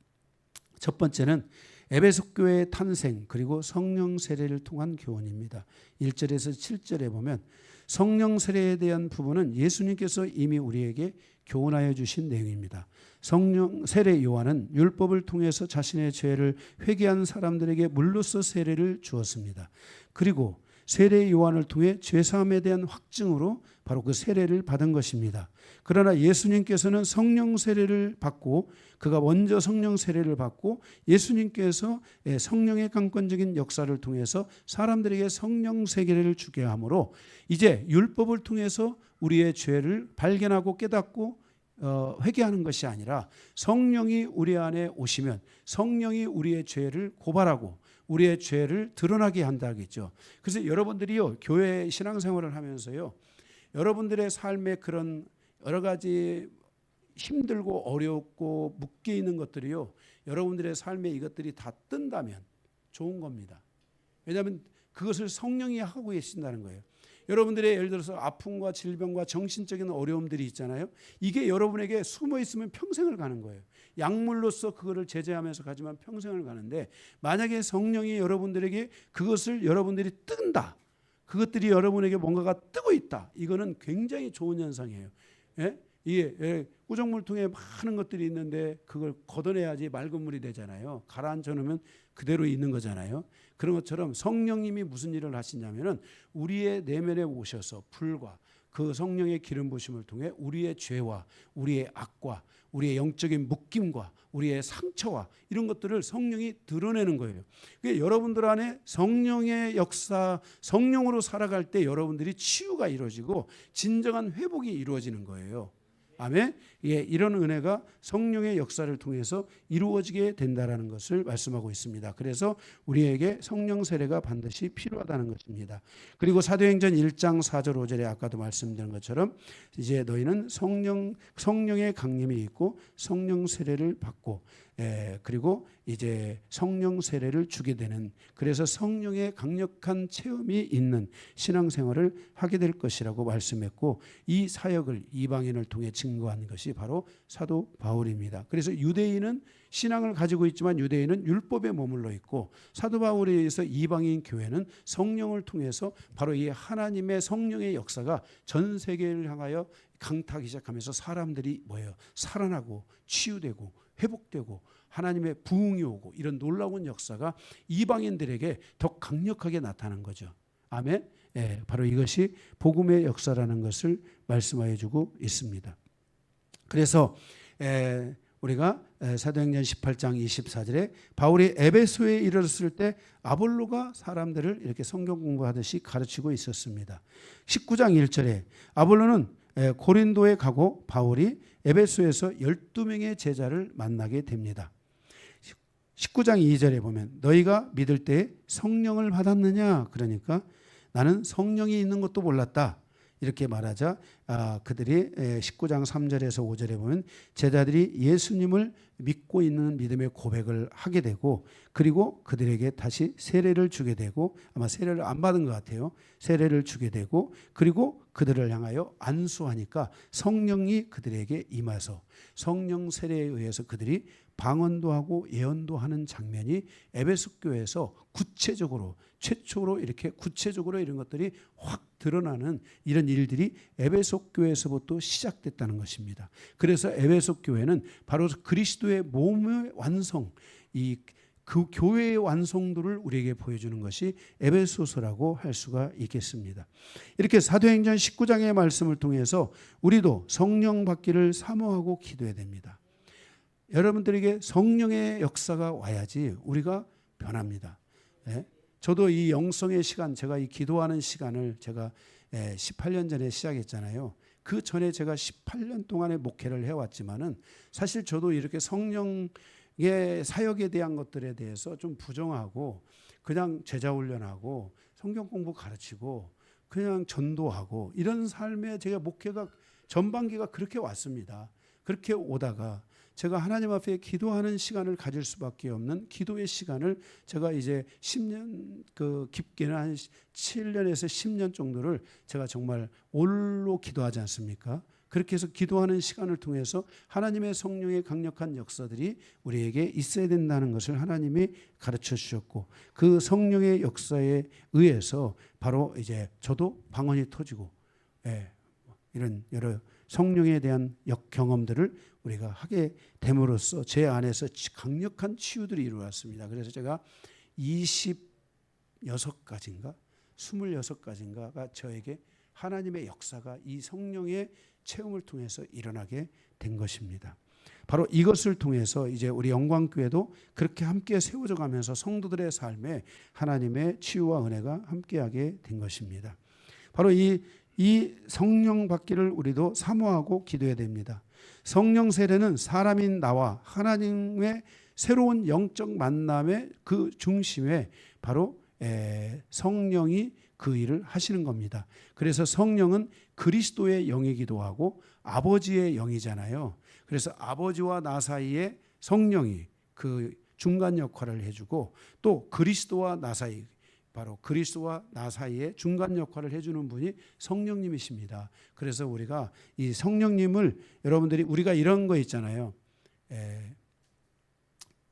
첫 번째는 에베소 교회의 탄생 그리고 성령 세례를 통한 교훈입니다. 1절에서 7절에 보면 성령 세례에 대한 부분은 예수님께서 이미 우리에게 교훈하여 주신 내용입니다. 성령 세례 요한은 율법을 통해서 자신의 죄를 회개한 사람들에게 물로써 세례를 주었습니다. 그리고 세례 요한을 통해 죄사함에 대한 확증으로 바로 그 세례를 받은 것입니다. 그러나 예수님께서는 성령 세례를 받고, 그가 먼저 성령 세례를 받고 예수님께서 성령의 강권적인 역사를 통해서 사람들에게 성령 세례를 주게 하므로 이제 율법을 통해서 우리의 죄를 발견하고 깨닫고 회개하는 것이 아니라 성령이 우리 안에 오시면 성령이 우리의 죄를 고발하고 우리의 죄를 드러나게 한다겠죠. 그래서 여러분들이요, 교회 신앙생활을 하면서요, 여러분들의 삶에 그런 여러 가지 힘들고 어렵고 묶여 있는 것들이요, 여러분들의 삶에 이것들이 다 뜬다면 좋은 겁니다. 왜냐하면 그것을 성령이 하고 계신다는 거예요. 여러분들의 예를 들어서 아픔과 질병과 정신적인 어려움들이 있잖아요. 이게 여러분에게 숨어 있으면 평생을 가는 거예요. 약물로서 그거를 제재하면서 가지만 평생을 가는데, 만약에 성령이 여러분들에게 그것을 여러분들이 뜬다, 그것들이 여러분에게 뭔가가 뜨고 있다, 이거는 굉장히 좋은 현상이에요. 예? 이게 꾸정물통에 많은 것들이 있는데 그걸 걷어내야지 맑은 물이 되잖아요. 가라앉혀 놓으면 그대로 있는 거잖아요. 그런 것처럼 성령님이 무슨 일을 하시냐면은 우리의 내면에 오셔서 불과 그 성령의 기름 부심을 통해 우리의 죄와 우리의 악과 우리의 영적인 묶임과 우리의 상처와 이런 것들을 성령이 드러내는 거예요. 그러니까 여러분들 안에 성령의 역사, 성령으로 살아갈 때 여러분들이 치유가 이루어지고 진정한 회복이 이루어지는 거예요. 아멘. 예, 이런 은혜가 성령의 역사를 통해서 이루어지게 된다라는 것을 말씀하고 있습니다. 그래서 우리에게 성령 세례가 반드시 필요하다는 것입니다. 그리고 사도행전 1장 4절 5절에 아까도 말씀드린 것처럼 이제 너희는 성령의 강림이 있고 성령 세례를 받고 그리고 이제 성령 세례를 주게 되는, 그래서 성령의 강력한 체험이 있는 신앙생활을 하게 될 것이라고 말씀했고, 이 사역을 이방인을 통해 증거한 것이 바로 사도 바울입니다. 그래서 유대인은 신앙을 가지고 있지만 유대인은 율법에 머물러 있고, 사도 바울에 의해서 이방인 교회는 성령을 통해서 바로 이 하나님의 성령의 역사가 전 세계를 향하여 강타하기 시작하면서 사람들이 뭐예요? 살아나고 치유되고 회복되고 하나님의 부흥이 오고, 이런 놀라운 역사가 이방인들에게 더 강력하게 나타난 거죠. 아멘. 예, 바로 이것이 복음의 역사라는 것을 말씀하여 주고 있습니다. 그래서 우리가 사도행전 18장 24절에 바울이 에베소에 이르렀을 때 아볼로가 사람들을 이렇게 성경 공부하듯이 가르치고 있었습니다. 19장 1절에 아볼로는 고린도에 가고 바울이 에베소에서 12명의 제자를 만나게 됩니다. 19장 2절에 보면 너희가 믿을 때 성령을 받았느냐, 그러니까 나는 성령이 있는 것도 몰랐다 이렇게 말하자 그들이 19장 3절에서 5절에 보면 제자들이 예수님을 믿고 있는 믿음의 고백을 하게 되고, 그리고 그들에게 다시 세례를 주게 되고, 아마 세례를 안 받은 것 같아요. 세례를 주게 되고, 그리고 그들을 향하여 안수하니까 성령이 그들에게 임하서 성령 세례에 의해서 그들이 방언도 하고 예언도 하는 장면이 에베소 교회에서 구체적으로 최초로 이렇게 구체적으로 이런 것들이 확 드러나는 이런 일들이 에베소 교회에서부터 시작됐다는 것입니다. 그래서 에베소 교회는 바로 그리스도의 몸의 완성, 그 교회의 완성도를 우리에게 보여주는 것이 에베소서라고 할 수가 있겠습니다. 이렇게 사도행전 19장의 말씀을 통해서 우리도 성령 받기를 사모하고 기도해야 됩니다. 여러분들에게 성령의 역사가 와야지 우리가 변합니다. 저도 이 영성의 시간, 제가 이 기도하는 시간을 제가 18년 전에 시작했잖아요. 그 전에 제가 18년 동안의 목회를 해왔지만은 사실 저도 이렇게 성령의 사역에 대한 것들에 대해서 좀 부정하고 그냥 제자 훈련하고 성경 공부 가르치고 그냥 전도하고 이런 삶에 제가 목회가 전반기가 그렇게 왔습니다. 그렇게 오다가 제가 하나님 앞에 기도하는 시간을 가질 수밖에 없는 기도의 시간을 제가 이제 10년 깊게는 한 7년에서 10년 정도를 제가 정말 올로 기도하지 않습니까? 그렇게 해서 기도하는 시간을 통해서 하나님의 성령의 강력한 역사들이 우리에게 있어야 된다는 것을 하나님이 가르쳐 주셨고 그 성령의 역사에 의해서 바로 이제 저도 방언이 터지고 이런 여러 성령에 대한 경험들을 우리가 하게 됨으로써 제 안에서 강력한 치유들이 이루어졌습니다. 그래서 제가 26가지인가 26가지인가가 저에게 하나님의 역사가 이 성령의 체험을 통해서 일어나게 된 것입니다. 바로 이것을 통해서 이제 우리 영광교회도 그렇게 함께 세워져 가면서 성도들의 삶에 하나님의 치유와 은혜가 함께하게 된 것입니다. 바로 이 성령 받기를 우리도 사모하고 기도해야 됩니다. 성령 세례는 사람인 나와 하나님의 새로운 영적 만남의 그 중심에 바로 성령이 그 일을 하시는 겁니다. 그래서 성령은 그리스도의 영이기도 하고 아버지의 영이잖아요. 그래서 아버지와 나 사이에 성령이 그 중간 역할을 해주고 또 그리스도와 나 사이 바로 그리스도와 나 사이에 중간 역할을 해주는 분이 성령님이십니다. 그래서 우리가 이 성령님을 여러분들이 우리가 이런 거 있잖아요.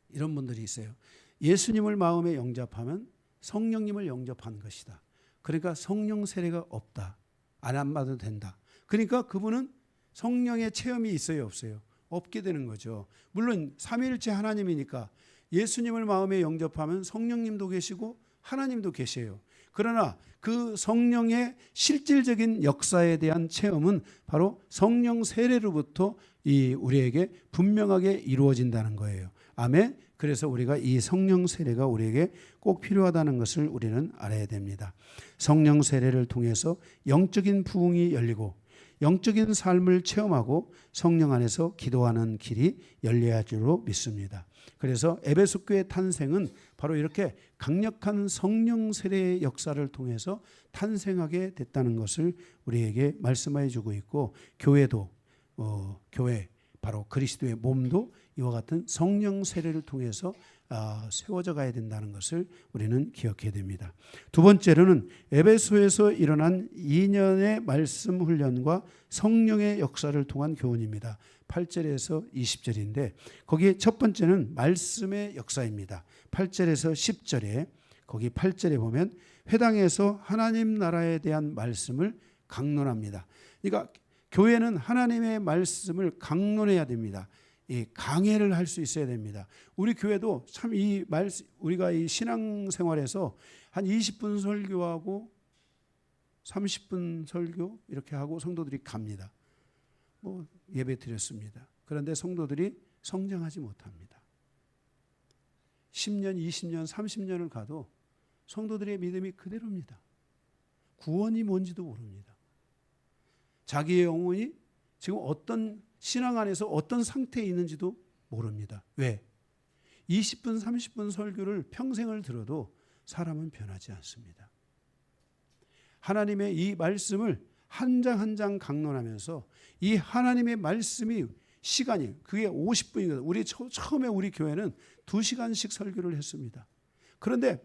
이런 분들이 있어요. 예수님을 마음에 영접하면 성령님을 영접한 것이다. 그러니까 성령 세례가 없다. 안 받아도 된다. 그러니까 그분은 성령의 체험이 있어요, 없어요? 없게 되는 거죠. 물론 삼위일체 하나님이니까 예수님을 마음에 영접하면 성령님도 계시고 하나님도 계세요. 그러나 그 성령의 실질적인 역사에 대한 체험은 바로 성령 세례로부터 우리에게 분명하게 이루어진다는 거예요. 아멘. 그래서 우리가 이 성령 세례가 우리에게 꼭 필요하다는 것을 우리는 알아야 됩니다. 성령 세례를 통해서 영적인 부흥이 열리고 영적인 삶을 체험하고 성령 안에서 기도하는 길이 열려야 할 줄로 믿습니다. 그래서 에베소 교회 탄생은 바로 이렇게 강력한 성령 세례의 역사를 통해서 탄생하게 됐다는 것을 우리에게 말씀해 주고 있고 교회도 교회 바로 그리스도의 몸도 이와 같은 성령 세례를 통해서 세워져 가야 된다는 것을 우리는 기억해야 됩니다. 두 번째로는 에베소에서 일어난 2년의 말씀 훈련과 성령의 역사를 통한 교훈입니다. 8절에서 20절인데 거기에 첫 번째는 말씀의 역사입니다. 8절에서 10절에 거기 8절에 보면 회당에서 하나님 나라에 대한 말씀을 강론합니다. 그러니까 교회는 하나님의 말씀을 강론해야 됩니다. 이 강해를 할 수 있어야 됩니다. 우리 교회도 참 우리가 이 신앙생활에서 한 20분 설교하고 30분 설교 이렇게 하고 성도들이 갑니다. 예배 드렸습니다. 그런데 성도들이 성장하지 못합니다. 10년, 20년, 30년을 가도 성도들의 믿음이 그대로입니다. 구원이 뭔지도 모릅니다. 자기의 영혼이 지금 어떤 신앙 안에서 어떤 상태에 있는지도 모릅니다. 왜? 20분, 30분 설교를 평생을 들어도 사람은 변하지 않습니다. 하나님의 이 말씀을 한 장 한 장 강론하면서 이 하나님의 말씀이 시간이 그게 50분이거든요. 우리 처음에 우리 교회는 2시간씩 설교를 했습니다. 그런데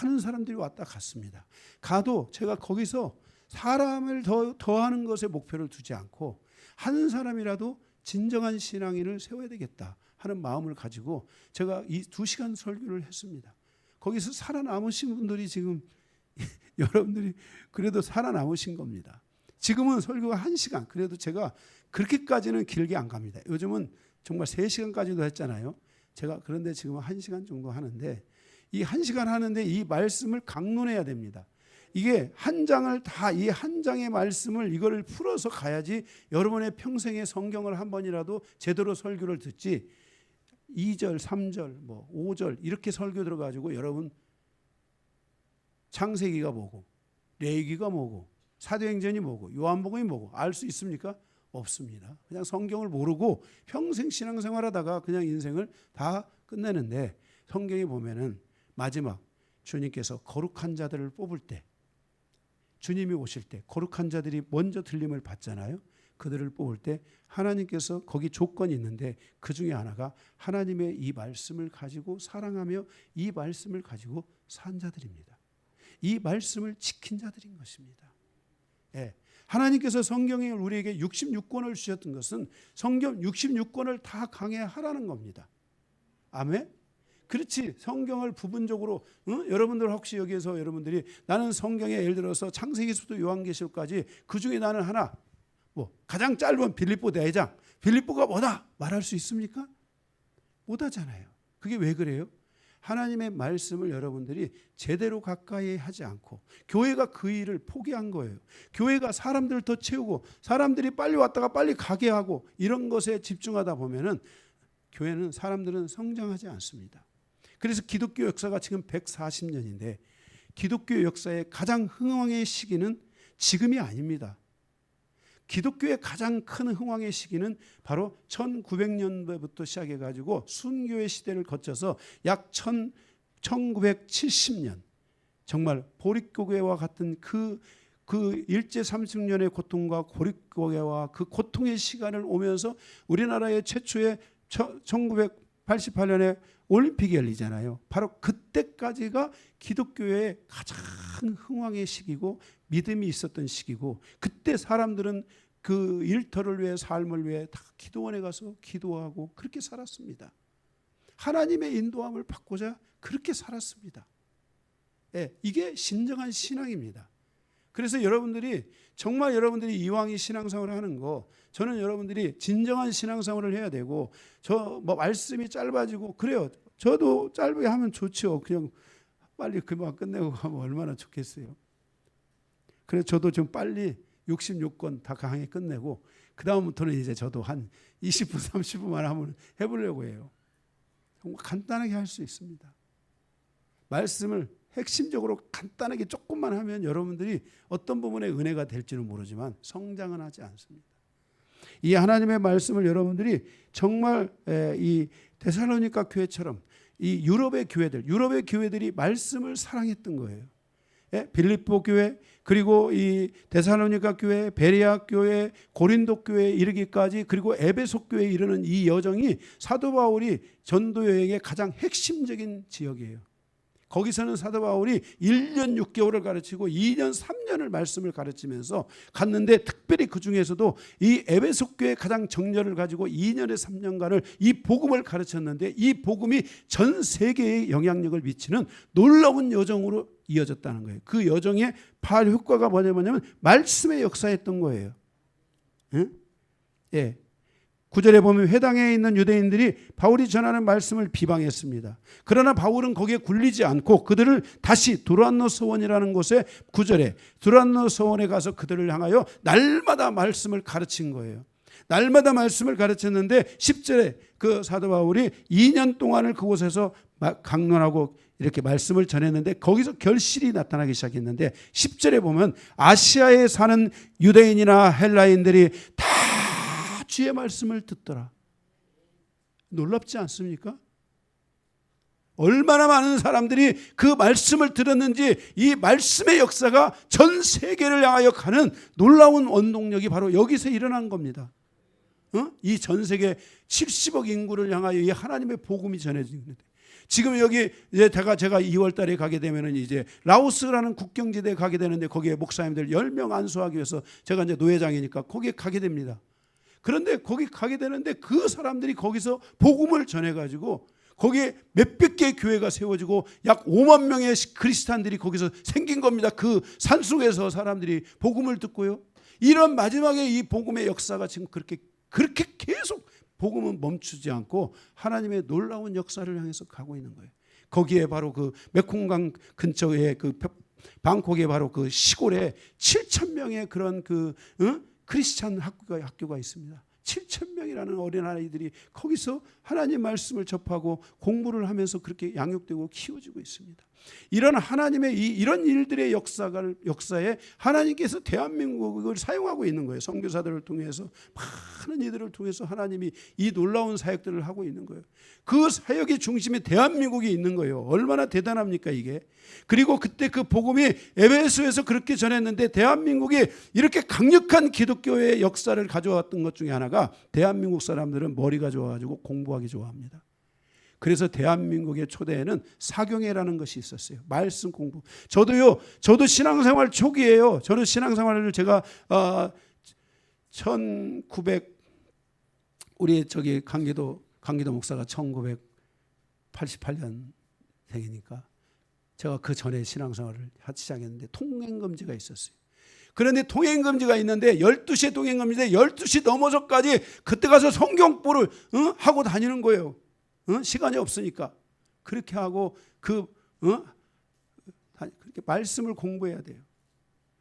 많은 사람들이 왔다 갔습니다. 가도 제가 거기서 사람을 더하는 것에 목표를 두지 않고 한 사람이라도 진정한 신앙인을 세워야 되겠다 하는 마음을 가지고 제가 이 2시간 설교를 했습니다. 거기서 살아남으신 분들이 지금 여러분들이 그래도 살아남으신 겁니다. 지금은 설교가 1시간, 그래도 제가 그렇게까지는 길게 안 갑니다. 요즘은 정말 3시간까지도 했잖아요. 제가 그런데 지금 1시간 정도 하는데, 이 1시간 하는데 이 말씀을 강론해야 됩니다. 이게 한 장을 다, 이 한 장의 말씀을 이거를 풀어서 가야지 여러분의 평생에 성경을 한 번이라도 제대로 설교를 듣지, 2절, 3절, 뭐 5절 이렇게 설교 들어가지고 여러분 창세기가 뭐고 레위기가 뭐고 사도행전이 뭐고 요한복음이 뭐고 알 수 있습니까? 없습니다. 그냥 성경을 모르고 평생 신앙생활하다가 그냥 인생을 다 끝내는데, 성경에 보면은 마지막 주님께서 거룩한 자들을 뽑을 때, 주님이 오실 때 거룩한 자들이 먼저 들림을 받잖아요. 그들을 뽑을 때 하나님께서 거기 조건이 있는데, 그 중에 하나가 하나님의 이 말씀을 가지고 사랑하며 이 말씀을 가지고 산 자들입니다. 이 말씀을 지킨 자들인 것입니다. 예. 하나님께서 성경에 우리에게 66권을 주셨던 것은 성경 66권을 다 강해하라는 겁니다. 아멘? 그렇지, 성경을 부분적으로, 여러분들 혹시 여기에서 여러분들이 나는 성경에 예를 들어서 창세기부터 요한계시록까지 그 중에 나는 하나, 뭐 가장 짧은 빌립보 대장, 빌립보가 뭐다 말할 수 있습니까? 못하잖아요. 그게 왜 그래요? 하나님의 말씀을 여러분들이 제대로 가까이 하지 않고 교회가 그 일을 포기한 거예요. 교회가 사람들을 더 채우고 사람들이 빨리 왔다가 빨리 가게 하고 이런 것에 집중하다 보면은 교회는, 사람들은 성장하지 않습니다. 그래서 기독교 역사가 지금 140년인데 기독교 역사의 가장 흥왕의 시기는 지금이 아닙니다. 기독교의 가장 큰 흥왕의 시기는 바로 1900년대부터 시작해가지고 순교의 시대를 거쳐서 약 1970년, 정말 보릿고개와 같은 그 일제 30년의 고통과 보릿고개와 그 고통의 시간을 오면서 우리나라의 최초의 1988년에 올림픽이 열리잖아요. 바로 그때까지가 기독교의 가장 흥왕의 시기고 믿음이 있었던 시기고, 그때 사람들은 그 일터를 위해, 삶을 위해 다 기도원에 가서 기도하고 그렇게 살았습니다. 하나님의 인도함을 받고자 그렇게 살았습니다. 예, 이게 진정한 신앙입니다. 그래서 여러분들이 정말 여러분들이 이왕이 신앙생활을 하는 거, 저는 여러분들이 진정한 신앙생활을 해야 되고, 저 뭐 말씀이 짧아지고 그래요. 저도 짧게 하면 좋죠. 그냥 빨리 그만 끝내고 가면 얼마나 좋겠어요. 그래서 저도 좀 빨리 66권 다 강의 끝내고 그 다음부터는 이제 저도 한 20분 30분만 하면 해보려고 해요. 정말 간단하게 할 수 있습니다. 말씀을 핵심적으로 간단하게 조금만 하면 여러분들이 어떤 부분에 은혜가 될지는 모르지만 성장은 하지 않습니다. 이 하나님의 말씀을 여러분들이 정말 이 데살로니가 교회처럼 이 유럽의 교회들이 말씀을 사랑했던 거예요. 빌립보 교회, 그리고 이 데살로니가 교회, 베레아 교회, 고린도 교회에 이르기까지, 그리고 에베소 교회에 이르는 이 여정이 사도 바울이 전도 여행의 가장 핵심적인 지역이에요. 거기서는 사도 바울이 1년 6개월을 가르치고 2년 3년을 말씀을 가르치면서 갔는데, 특별히 그 중에서도 이 에베소 교회 가장 정열을 가지고 2년에 3년간을 이 복음을 가르쳤는데, 이 복음이 전 세계에 영향력을 미치는 놀라운 여정으로 이어졌다는 거예요. 그 여정의 파할 효과가 뭐냐면 말씀의 역사였던 거예요. 응? 예. 9절에 보면 회당에 있는 유대인들이 바울이 전하는 말씀을 비방했습니다. 그러나 바울은 거기에 굴리지 않고 그들을 다시 두란노 서원이라는 곳에, 9절에 두란노 서원에 가서 그들을 향하여 날마다 말씀을 가르친 거예요. 날마다 말씀을 가르쳤는데 10절에 그 사도 바울이 2년 동안을 그곳에서 강론하고 이렇게 말씀을 전했는데, 거기서 결실이 나타나기 시작했는데 10절에 보면 아시아에 사는 유대인이나 헬라인들이 다 주의 말씀을 듣더라. 놀랍지 않습니까? 얼마나 많은 사람들이 그 말씀을 들었는지, 이 말씀의 역사가 전 세계를 향하여 가는 놀라운 원동력이 바로 여기서 일어난 겁니다. 이 전 세계 70억 인구를 향하여 이 하나님의 복음이 전해지는데, 지금 여기 이제 제가 2월 달에 가게 되면은 이제 라오스라는 국경지대에 가게 되는데, 거기에 목사님들 10명 안수하기 위해서 제가 이제 노회장이니까 거기에 가게 됩니다. 그런데 거기 가게 되는데 그 사람들이 거기서 복음을 전해가지고 거기에 몇백 개의 교회가 세워지고 약 5만 명의 그리스도인들이 거기서 생긴 겁니다. 그 산속에서 사람들이 복음을 듣고요. 이런 마지막에 이 복음의 역사가 지금 그렇게 계속 복음은 멈추지 않고 하나님의 놀라운 역사를 향해서 가고 있는 거예요. 거기에 바로 그 메콩강 근처에 그 방콕에 바로 그 시골에 7천 명의 그런 그 크리스찬 학교가 있습니다. 7천 명이라는 어린아이들이 거기서 하나님 말씀을 접하고 공부를 하면서 그렇게 양육되고 키워지고 있습니다. 이런 하나님의 이런 일들의 역사에 하나님께서 대한민국을 사용하고 있는 거예요. 선교사들을 통해서 많은 이들을 통해서 하나님이 이 놀라운 사역들을 하고 있는 거예요. 그 사역의 중심에 대한민국이 있는 거예요. 얼마나 대단합니까 이게. 그리고 그때 그 복음이 에베소에서 그렇게 전했는데 대한민국이 이렇게 강력한 기독교의 역사를 가져왔던 것 중에 하나가 대한민국 사람들은 머리가 좋아가지고 공부하기 좋아합니다. 그래서 대한민국의 초대에는 사경회라는 것이 있었어요. 말씀 공부. 저도 신앙생활 초기예요. 저는 신앙생활을 제가 1900 우리 저기 강기도 목사가 1988년생이니까 제가 그 전에 신앙생활을 시작했는데 통행금지가 있었어요. 그런데 통행금지가 있는데 12시에 통행금지인데 12시 넘어서까지 그때 가서 성경보를 하고 다니는 거예요. 시간이 없으니까. 그렇게 하고 그렇게 말씀을 공부해야 돼요.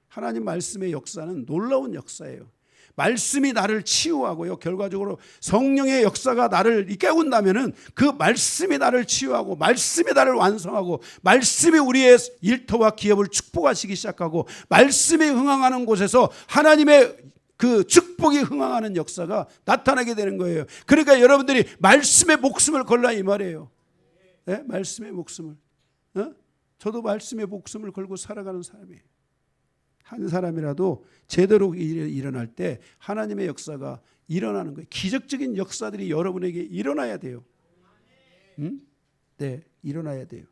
하나님 말씀의 역사는 놀라운 역사예요. 말씀이 나를 치유하고요. 결과적으로 성령의 역사가 나를 깨운다면은 그 말씀이 나를 치유하고 말씀이 나를 완성하고 말씀이 우리의 일터와 기업을 축복하시기 시작하고 말씀에 흥황하는 곳에서 하나님의 그 축복이 흥황하는 역사가 나타나게 되는 거예요. 그러니까 여러분들이 말씀의 목숨을 걸라 이 말이에요. 네? 말씀의 목숨을. 저도 말씀의 목숨을 걸고 살아가는 사람이에요. 한 사람이라도 제대로 일어날 때 하나님의 역사가 일어나는 거예요. 기적적인 역사들이 여러분에게 일어나야 돼요. 네, 일어나야 돼요.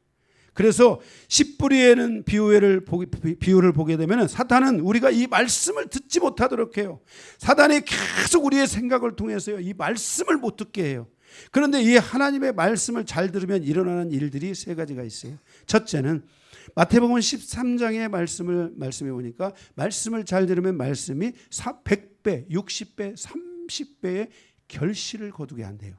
그래서 십부리에는 비유를 보게 되면 사탄은 우리가 이 말씀을 듣지 못하도록 해요. 사탄이 계속 우리의 생각을 통해서요, 이 말씀을 못 듣게 해요. 그런데 이 하나님의 말씀을 잘 들으면 일어나는 일들이 세 가지가 있어요. 첫째는 마태복음 13장의 말씀해 보니까 말씀을 잘 들으면 말씀이 100배, 60배, 30배의 결실을 거두게 한대요.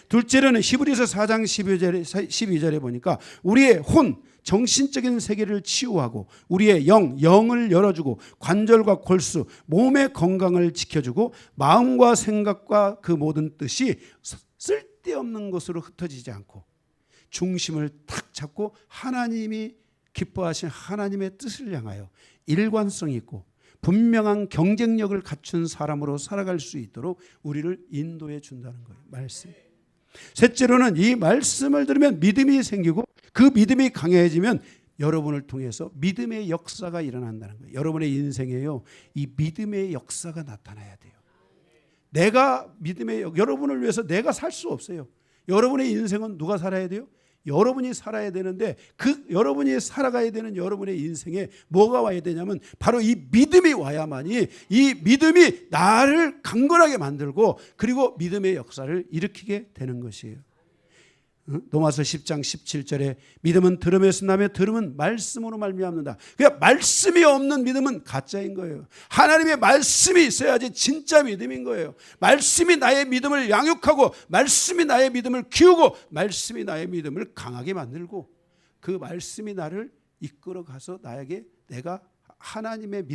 둘째로는 히브리서 4장 12절에 보니까 우리의 혼, 정신적인 세계를 치유하고 우리의 영을 열어주고 관절과 골수, 몸의 건강을 지켜주고 마음과 생각과 그 모든 뜻이 쓸데없는 것으로 흩어지지 않고 중심을 탁 잡고 하나님이 기뻐하신 하나님의 뜻을 향하여 일관성 있고 분명한 경쟁력을 갖춘 사람으로 살아갈 수 있도록 우리를 인도해 준다는 거예요. 말씀. 셋째로는 이 말씀을 들으면 믿음이 생기고 그 믿음이 강해지면 여러분을 통해서 믿음의 역사가 일어난다는 거예요. 여러분의 인생에요, 이 믿음의 역사가 나타나야 돼요. 여러분을 위해서 내가 살 수 없어요. 여러분의 인생은 누가 살아야 돼요? 여러분이 살아야 되는데 그 여러분이 살아가야 되는 여러분의 인생에 뭐가 와야 되냐면 바로 이 믿음이 와야만이 이 믿음이 나를 강건하게 만들고 그리고 믿음의 역사를 일으키게 되는 것이에요. 로마서 10장 17절에 믿음은 들음에서 나며 들음은 말씀으로 말미암는다. 그러니까 말씀이 없는 믿음은 가짜인 거예요. 하나님의 말씀이 있어야지 진짜 믿음인 거예요. 말씀이 나의 믿음을 양육하고 믿음이 나의 믿음을 키우고 말씀이 나의 믿음을 강하게 만들고 그 말씀이 나를 이끌어 가서 나에게 내가 하나님의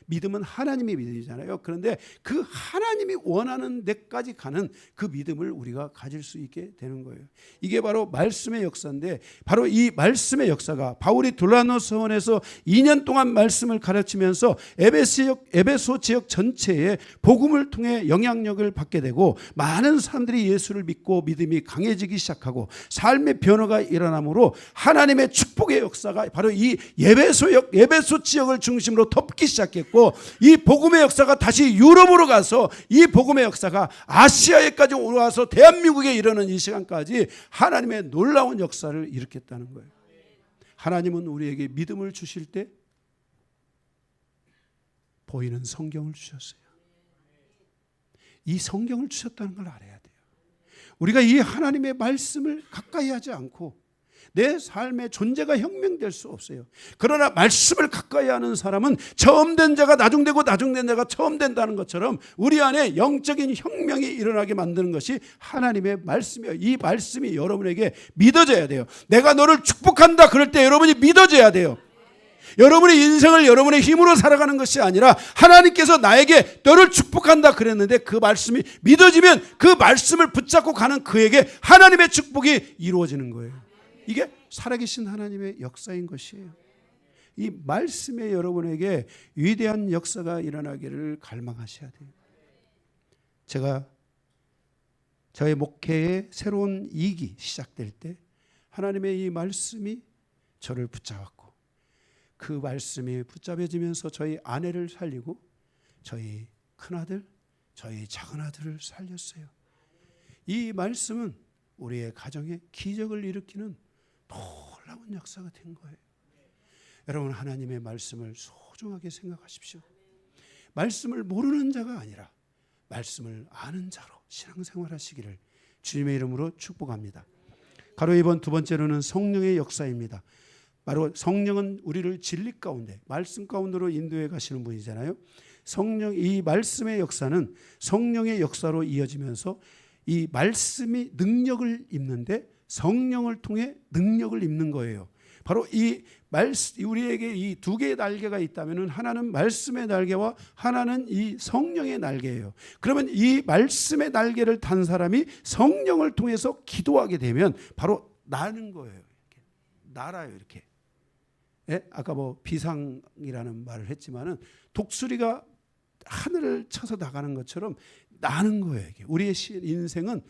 믿음은 하나님의 믿음이잖아요. 그런데 그 하나님이 원하는 데까지 가는 그 믿음을 우리가 가질 수 있게 되는 거예요. 이게 바로 말씀의 역사인데 바로 이 말씀의 역사가 바울이 둘라노 서원에서 2년 동안 말씀을 가르치면서 에베소 지역 전체에 복음을 통해 영향력을 받게 되고 많은 사람들이 예수를 믿고 믿음이 강해지기 시작하고 삶의 변화가 일어나므로 하나님의 축복의 역사가 바로 이 에베소 지역을 중심으로 덮기 시작했고 이 복음의 역사가 다시 유럽으로 가서 이 복음의 역사가 아시아에까지 올라와서 대한민국에 이르는 이 시간까지 하나님의 놀라운 역사를 일으켰다는 거예요. 하나님은 우리에게 믿음을 주실 때 보이는 성경을 주셨어요. 이 성경을 주셨다는 걸 알아야 돼요. 우리가 이 하나님의 말씀을 가까이 하지 않고 내 삶의 존재가 혁명될 수 없어요. 그러나 말씀을 가까이 하는 사람은 처음 된 자가 나중되고 나중된 자가 처음 된다는 것처럼 우리 안에 영적인 혁명이 일어나게 만드는 것이 하나님의 말씀이에요. 이 말씀이 여러분에게 믿어져야 돼요. 내가 너를 축복한다 그럴 때 여러분이 믿어져야 돼요. 여러분의 인생을 여러분의 힘으로 살아가는 것이 아니라 하나님께서 나에게 너를 축복한다 그랬는데 그 말씀이 믿어지면 그 말씀을 붙잡고 가는 그에게 하나님의 축복이 이루어지는 거예요. 이게 살아계신 하나님의 역사인 것이에요. 이 말씀에 여러분에게 위대한 역사가 일어나기를 갈망하셔야 돼요. 제가 저의 목회의 새로운 2기 시작될 때 하나님의 이 말씀이 저를 붙잡았고 그 말씀이 붙잡혀지면서 저희 아내를 살리고 저희 큰아들, 저희 작은아들을 살렸어요. 이 말씀은 우리의 가정에 기적을 일으키는 놀라운 역사가 된 거예요. 여러분 하나님의 말씀을 소중하게 생각하십시오. 말씀을 모르는 자가 아니라 말씀을 아는 자로 신앙생활하시기를 주님의 이름으로 축복합니다. 가로 2번 두 번째로는 성령의 역사입니다. 바로 성령은 우리를 진리 가운데 말씀 가운데로 인도해 가시는 분이잖아요. 성령 이 말씀의 역사는 성령의 역사로 이어지면서 이 말씀이 능력을 입는데 성령을 통해 능력을 입는 거예요. 바로 이 말씀 우리에게 이 두 개의 날개가 있다면은 하나는 말씀의 날개와 하나는 이 성령의 날개예요. 그러면 이 말씀의 날개를 탄 사람이 성령을 통해서 기도하게 되면 바로 나는 거예요. 이렇게. 날아요 이렇게. 예? 아까 뭐 비상이라는 말을 했지만은 독수리가 하늘을 쳐서 나가는 것처럼 나는 거예요. 이게. 우리의 인생은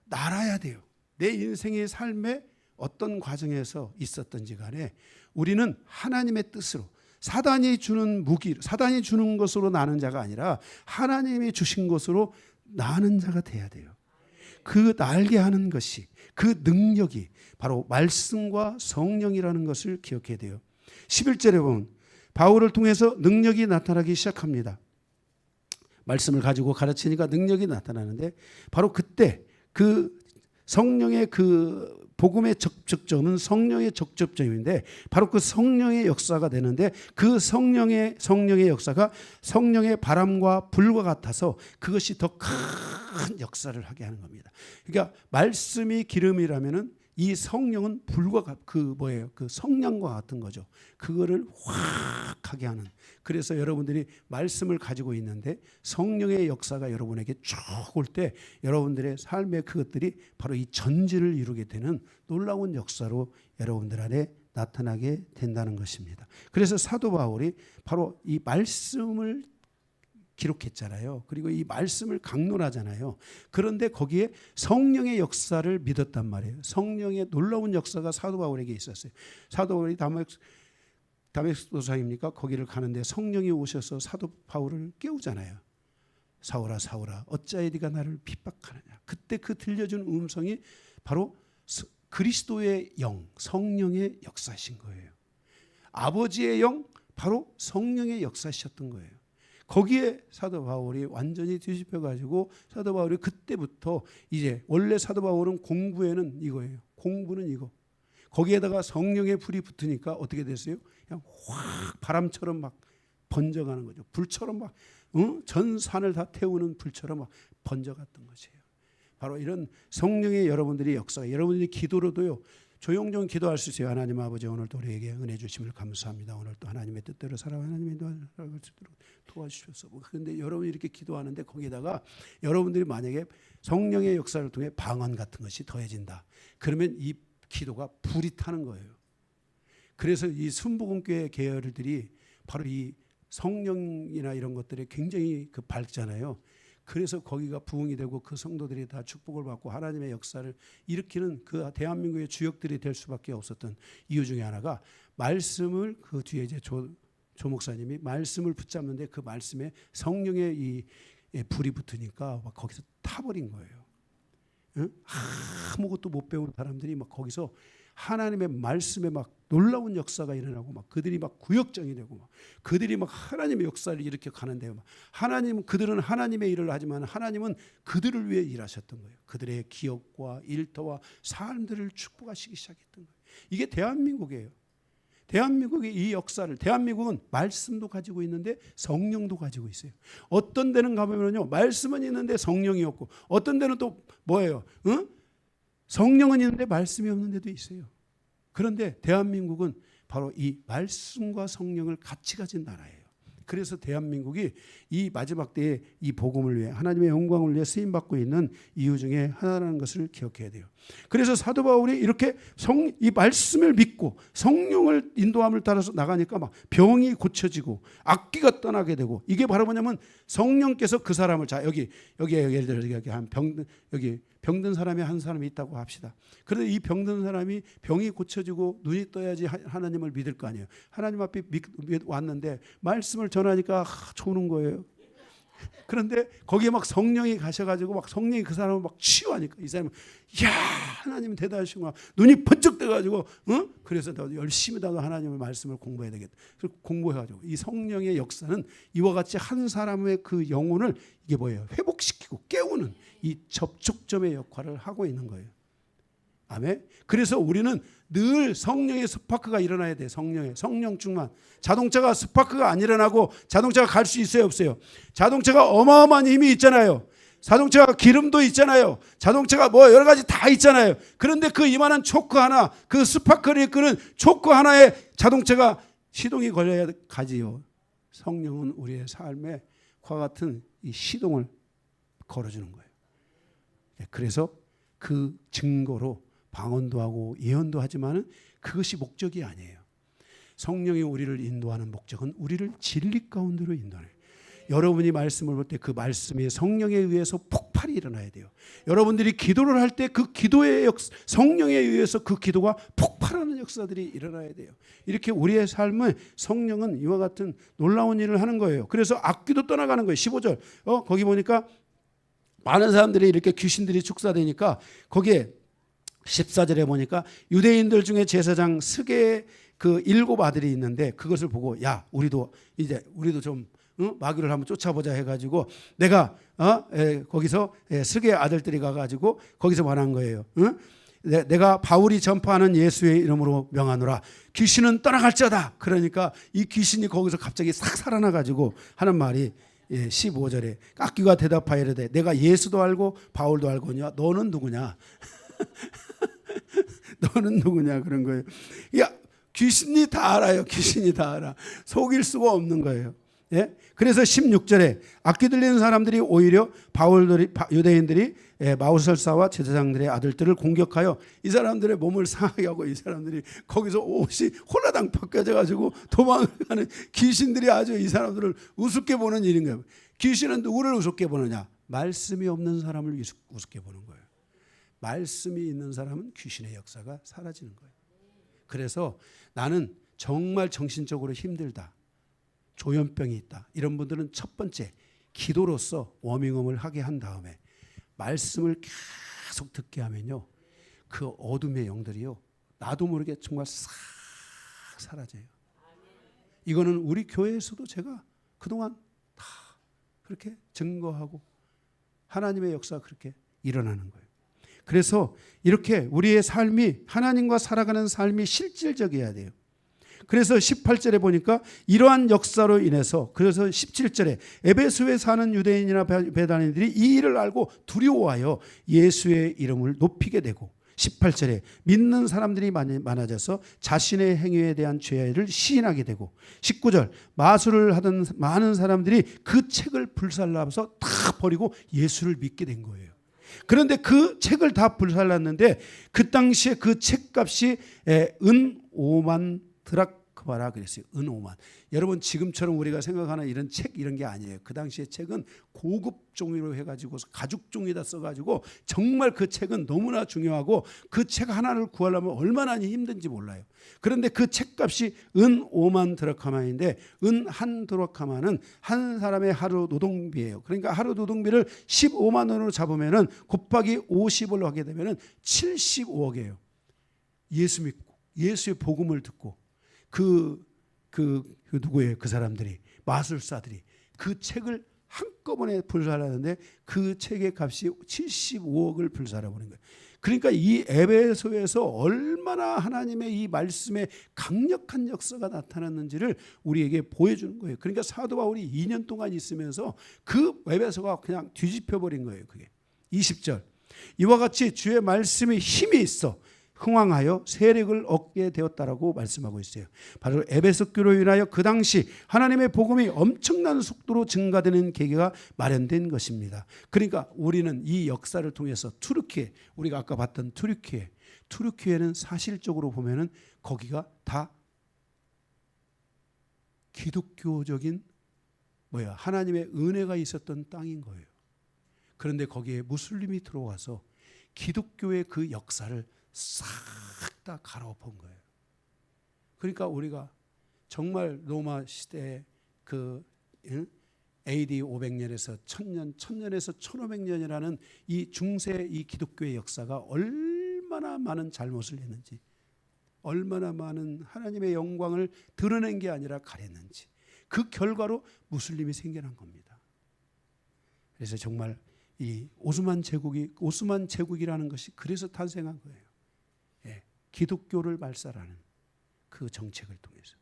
날아야 돼요. 내 인생의 삶에 어떤 과정에서 있었든지 간에 우리는 하나님의 뜻으로 사단이 주는 무기, 사단이 주는 것으로 나는 자가 아니라 하나님이 주신 것으로 나는 자가 돼야 돼요. 그 날게 하는 것이 그 능력이 바로 말씀과 성령이라는 것을 기억해야 돼요. 11절에 보면 바울을 통해서 능력이 나타나기 시작합니다. 말씀을 가지고 가르치니까 능력이 나타나는데 바로 그때 그 성령의 그 복음의 접촉점은 성령의 접촉점인데 바로 그 성령의 역사가 되는데 그 성령의 역사가 성령의 바람과 불과 같아서 그것이 더 큰 역사를 하게 하는 겁니다. 그러니까 말씀이 기름이라면은 이 성령은 불과 그 성령과 같은 거죠. 그거를 확 하게 하는. 그래서 여러분들이 말씀을 가지고 있는데 성령의 역사가 여러분에게 쭉 올 때 여러분들의 삶의 그것들이 바로 이 전진을 이루게 되는 놀라운 역사로 여러분들 안에 나타나게 된다는 것입니다. 그래서 사도 바울이 바로 이 말씀을 기록했잖아요. 그리고 이 말씀을 강론하잖아요. 그런데 거기에 성령의 역사를 믿었단 말이에요. 성령의 놀라운 역사가 사도 바울에게 있었어요. 사도 바울이 다메섹 도상입니까? 거기를 가는데 성령이 오셔서 사도 바울을 깨우잖아요. 사울아 사울아 어찌하여 네가 나를 핍박하느냐. 그때 그 들려준 음성이 바로 그리스도의 영, 성령의 역사신 거예요. 아버지의 영, 바로 성령의 역사셨던 거예요. 거기에 사도 바울이 완전히 뒤집혀가지고 사도 바울이 그때부터 이제 원래 사도 바울은 공부에는 이거예요. 공부는 이거. 거기에다가 성령의 불이 붙으니까 어떻게 됐어요? 그냥 확 바람처럼 막 번져가는 거죠. 불처럼 막 전 산을 다 태우는 불처럼 막 번져갔던 것이에요. 바로 이런 성령의 여러분들이 역사가 여러분들이 기도로도요. 조용조용 기도할 수 있어요. 하나님 아버지 오늘도 우리에게 은혜 주심을 감사합니다. 오늘도 하나님의 뜻대로 살아가 하나님의 살아갈 수 있도록 도와주셔서. 그런데 여러분이 이렇게 기도하는데 거기다가 여러분들이 만약에 성령의 역사를 통해 방언 같은 것이 더해진다. 그러면 이 기도가 불이 타는 거예요. 그래서 이 순복음교회 계열들이 바로 이 성령이나 이런 것들이 굉장히 그 밝잖아요. 그래서 거기가 부흥이 되고 그 성도들이 다 축복을 받고 하나님의 역사를 일으키는 그 대한민국의 주역들이 될 수밖에 없었던 이유 중에 하나가 말씀을 그 뒤에 이제 조 목사님이 말씀을 붙잡는데 그 말씀에 성령의 이 불이 붙으니까 막 거기서 타버린 거예요. 응? 아무것도 못 배운 사람들이 막 거기서 하나님의 말씀에 막 놀라운 역사가 일어나고 막 그들이 막 구역장이 되고 막 그들이 막 하나님의 역사를 이렇게 가는데요. 하나님 그들은 하나님의 일을 하지만 하나님은 그들을 위해 일하셨던 거예요. 그들의 기억과 일터와 삶들을 축복하시기 시작했던 거예요. 이게 대한민국이에요. 대한민국의 이 역사를 대한민국은 말씀도 가지고 있는데 성령도 가지고 있어요. 어떤 데는 가보면요 말씀은 있는데 성령이 없고 어떤 데는 또 뭐예요? 성령은 있는데 말씀이 없는 데도 있어요. 그런데 대한민국은 바로 이 말씀과 성령을 같이 가진 나라예요. 그래서 대한민국이 이 마지막 때에 이 복음을 위해 하나님의 영광을 위해 쓰임받고 있는 이유 중에 하나라는 것을 기억해야 돼요. 그래서 사도 바울이 이렇게 이 말씀을 믿고 성령을 인도함을 따라서 나가니까 막 병이 고쳐지고 악귀가 떠나게 되고 이게 바로 뭐냐면 성령께서 그 사람을 자 여기 예를 들어 여기 병든 사람이 한 사람이 있다고 합시다. 그런데 이 병든 사람이 병이 고쳐지고 눈이 떠야지 하나님을 믿을 거 아니에요. 하나님 앞에 왔는데 말씀을 전하니까 좋은 거예요. 그런데 거기에 막 성령이 가셔가지고 막 성령이 그 사람을 막 치유하니까 이 사람은 야 하나님 대단하시구나 눈이 번쩍 떠가지고 그래서 나도 열심히 나도 하나님의 말씀을 공부해야 되겠다. 그래서 공부해가지고 이 성령의 역사는 이와 같이 한 사람의 그 영혼을 이게 뭐예요? 회복시키고 깨우는 이 접촉점의 역할을 하고 있는 거예요. 아멘. 그래서 우리는 늘 성령의 스파크가 일어나야 돼. 성령 충만. 자동차가 스파크가 안 일어나고 자동차가 갈 수 있어요, 없어요? 자동차가 어마어마한 힘이 있잖아요. 자동차가 기름도 있잖아요. 자동차가 뭐 여러 가지 다 있잖아요. 그런데 그 이만한 초크 하나, 그 스파크를 이끄는 초크 하나에 자동차가 시동이 걸려야 가지요. 성령은 우리의 삶에 그와 같은 이 시동을 걸어주는 거예요. 그래서 그 증거로 방언도 하고 예언도 하지만 그것이 목적이 아니에요. 성령이 우리를 인도하는 목적은 우리를 진리 가운데로 인도해요. 여러분이 말씀을 볼 때 그 말씀이 성령에 의해서 폭발이 일어나야 돼요. 여러분들이 기도를 할 때 그 기도의 성령에 의해서 그 기도가 폭발하는 역사들이 일어나야 돼요. 이렇게 우리의 삶은 성령은 이와 같은 놀라운 일을 하는 거예요. 그래서 악귀도 떠나가는 거예요. 15절 거기 보니까 많은 사람들이 이렇게 귀신들이 축사되니까 거기에 14절에 보니까 유대인들 중에 제사장 스게의 그 7 아들이 있는데 그것을 보고 야 우리도 좀 마귀를 한번 쫓아보자 해가지고 내가 거기서 스게의 아들들이 가가지고 거기서 말한 거예요. 내가 바울이 전파하는 예수의 이름으로 명하노라 귀신은 떠나갈지어다. 그러니까 이 귀신이 거기서 갑자기 싹 살아나가지고 하는 말이 15절에 악귀가 대답하여 이르되 내가 예수도 알고 바울도 알거니와 너는 누구냐? 너는 누구냐 그런 거예요. 야 귀신이 다 알아요. 귀신이 다 알아. 속일 수가 없는 거예요. 예? 그래서 16절에 악기 들리는 사람들이 오히려 유대인들이 마우설사와 제사장들의 아들들을 공격하여 이 사람들의 몸을 상하게 하고 이 사람들이 거기서 옷이 홀라당 벗겨져 가지고 도망을 가는 귀신들이 아주 이 사람들을 우습게 보는 일인 거예요. 귀신은 누구를 우습게 보느냐? 말씀이 없는 사람을 우습게 보는 거예요. 말씀이 있는 사람은 귀신의 역사가 사라지는 거예요. 그래서 나는 정말 정신적으로 힘들다. 조현병이 있다. 이런 분들은 첫 번째 기도로서 워밍업을 하게 한 다음에 말씀을 계속 듣게 하면요. 그 어둠의 영들이요. 나도 모르게 정말 싹 사라져요. 이거는 우리 교회에서도 제가 그동안 다 그렇게 증거하고 하나님의 역사가 그렇게 일어나는 거예요. 그래서 이렇게 우리의 삶이 하나님과 살아가는 삶이 실질적이어야 돼요. 그래서 18절에 보니까 이러한 역사로 인해서 그래서 17절에 에베소에 사는 유대인이나 베다니들이 이 일을 알고 두려워하여 예수의 이름을 높이게 되고 18절에 믿는 사람들이 많아져서 자신의 행위에 대한 죄를 시인하게 되고 19절 마술을 하던 많은 사람들이 그 책을 불살라서 다 버리고 예수를 믿게 된 거예요. 그런데 그 책을 다 불살랐는데 그 당시에 그 책값이 은 5만 드라크마라 그랬어요. 은 5만. 여러분 지금처럼 우리가 생각하는 이런 책 이런 게 아니에요. 그 당시에 책은 고급 종이로 해가지고 가죽 종이다 써가지고 정말 그 책은 너무나 중요하고 그 책 하나를 구하려면 얼마나 힘든지 몰라요. 그런데 그 책값이 은 5만 드라크마인데 은 한 드라크마는 한 사람의 하루 노동비예요. 그러니까 하루 노동비를 15만 원으로 잡으면은 곱하기 50을 하게 되면은 75억이에요. 예수 믿고 예수의 복음을 듣고 누구예요? 그 사람들이, 마술사들이 그 책을 한꺼번에 불살하는데 그 책의 값이 75억을 불살아버린 거예요. 그러니까 이 에베소에서 얼마나 하나님의 이 말씀에 강력한 역사가 나타났는지를 우리에게 보여주는 거예요. 그러니까 사도 바울이 2년 동안 있으면서 그 에베소가 그냥 뒤집혀 버린 거예요. 그게 20절, 이와 같이 주의 말씀에 힘이 있어 흥왕하여 세력을 얻게 되었다라고 말씀하고 있어요. 바로 에베소 교회로 인하여 그 당시 하나님의 복음이 엄청난 속도로 증가되는 계기가 마련된 것입니다. 그러니까 우리는 이 역사를 통해서 투르키에, 우리가 아까 봤던 투르키에는 사실적으로 보면은 거기가 다 기독교적인 하나님의 은혜가 있었던 땅인 거예요. 그런데 거기에 무슬림이 들어와서 기독교의 그 역사를 싹 다 갈아엎은 거예요. 그러니까 우리가 정말 로마 시대의 그 AD 500년에서 1000년, 1000년에서 1500년이라는 이 중세 이 기독교의 역사가 얼마나 많은 잘못을 했는지, 얼마나 많은 하나님의 영광을 드러낸 게 아니라 가렸는지, 그 결과로 무슬림이 생겨난 겁니다. 그래서 정말 이 오스만 제국이라는 것이 그래서 탄생한 거예요. 기독교를 말살하는 그 정책을 통해서.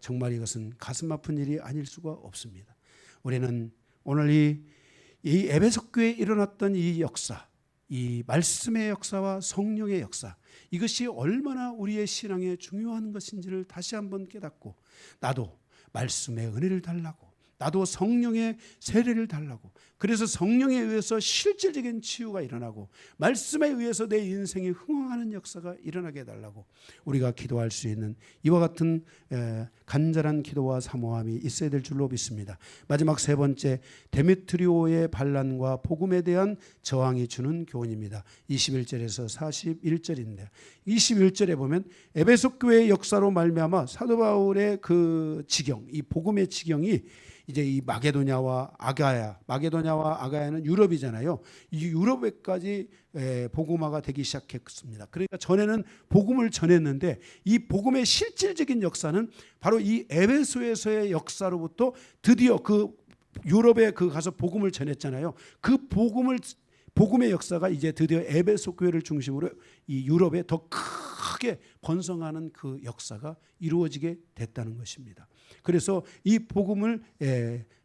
정말 이것은 가슴 아픈 일이 아닐 수가 없습니다. 우리는 오늘 이 에베소 교회에 일어났던 이 역사, 이 말씀의 역사와 성령의 역사, 이것이 얼마나 우리의 신앙에 중요한 것인지를 다시 한번 깨닫고, 나도 말씀의 은혜를 달라고, 나도 성령의 세례를 달라고, 그래서 성령에 의해서 실질적인 치유가 일어나고 말씀에 의해서 내 인생이 흥황하는 역사가 일어나게 해달라고 우리가 기도할 수 있는 이와 같은 간절한 기도와 사모함이 있어야 될 줄로 믿습니다. 마지막 세 번째, 데메트리오의 반란과 복음에 대한 저항이 주는 교훈입니다. 21절에서 41절인데 21절에 보면 에베소 교회의 역사로 말미암아 사도 바울의 그 지경, 이 복음의 지경이 이제 이 마게도냐와 아가야는 유럽이잖아요. 이 유럽에까지 복음화가 되기 시작했습니다. 그러니까 전에는 복음을 전했는데 이 복음의 실질적인 역사는 바로 이 에베소에서의 역사로부터 드디어 그 유럽에 가서 복음을 전했잖아요. 그 복음의 역사가 이제 드디어 에베소 교회를 중심으로 이 유럽에 더 크게 번성하는 그 역사가 이루어지게 됐다는 것입니다. 그래서 이 복음을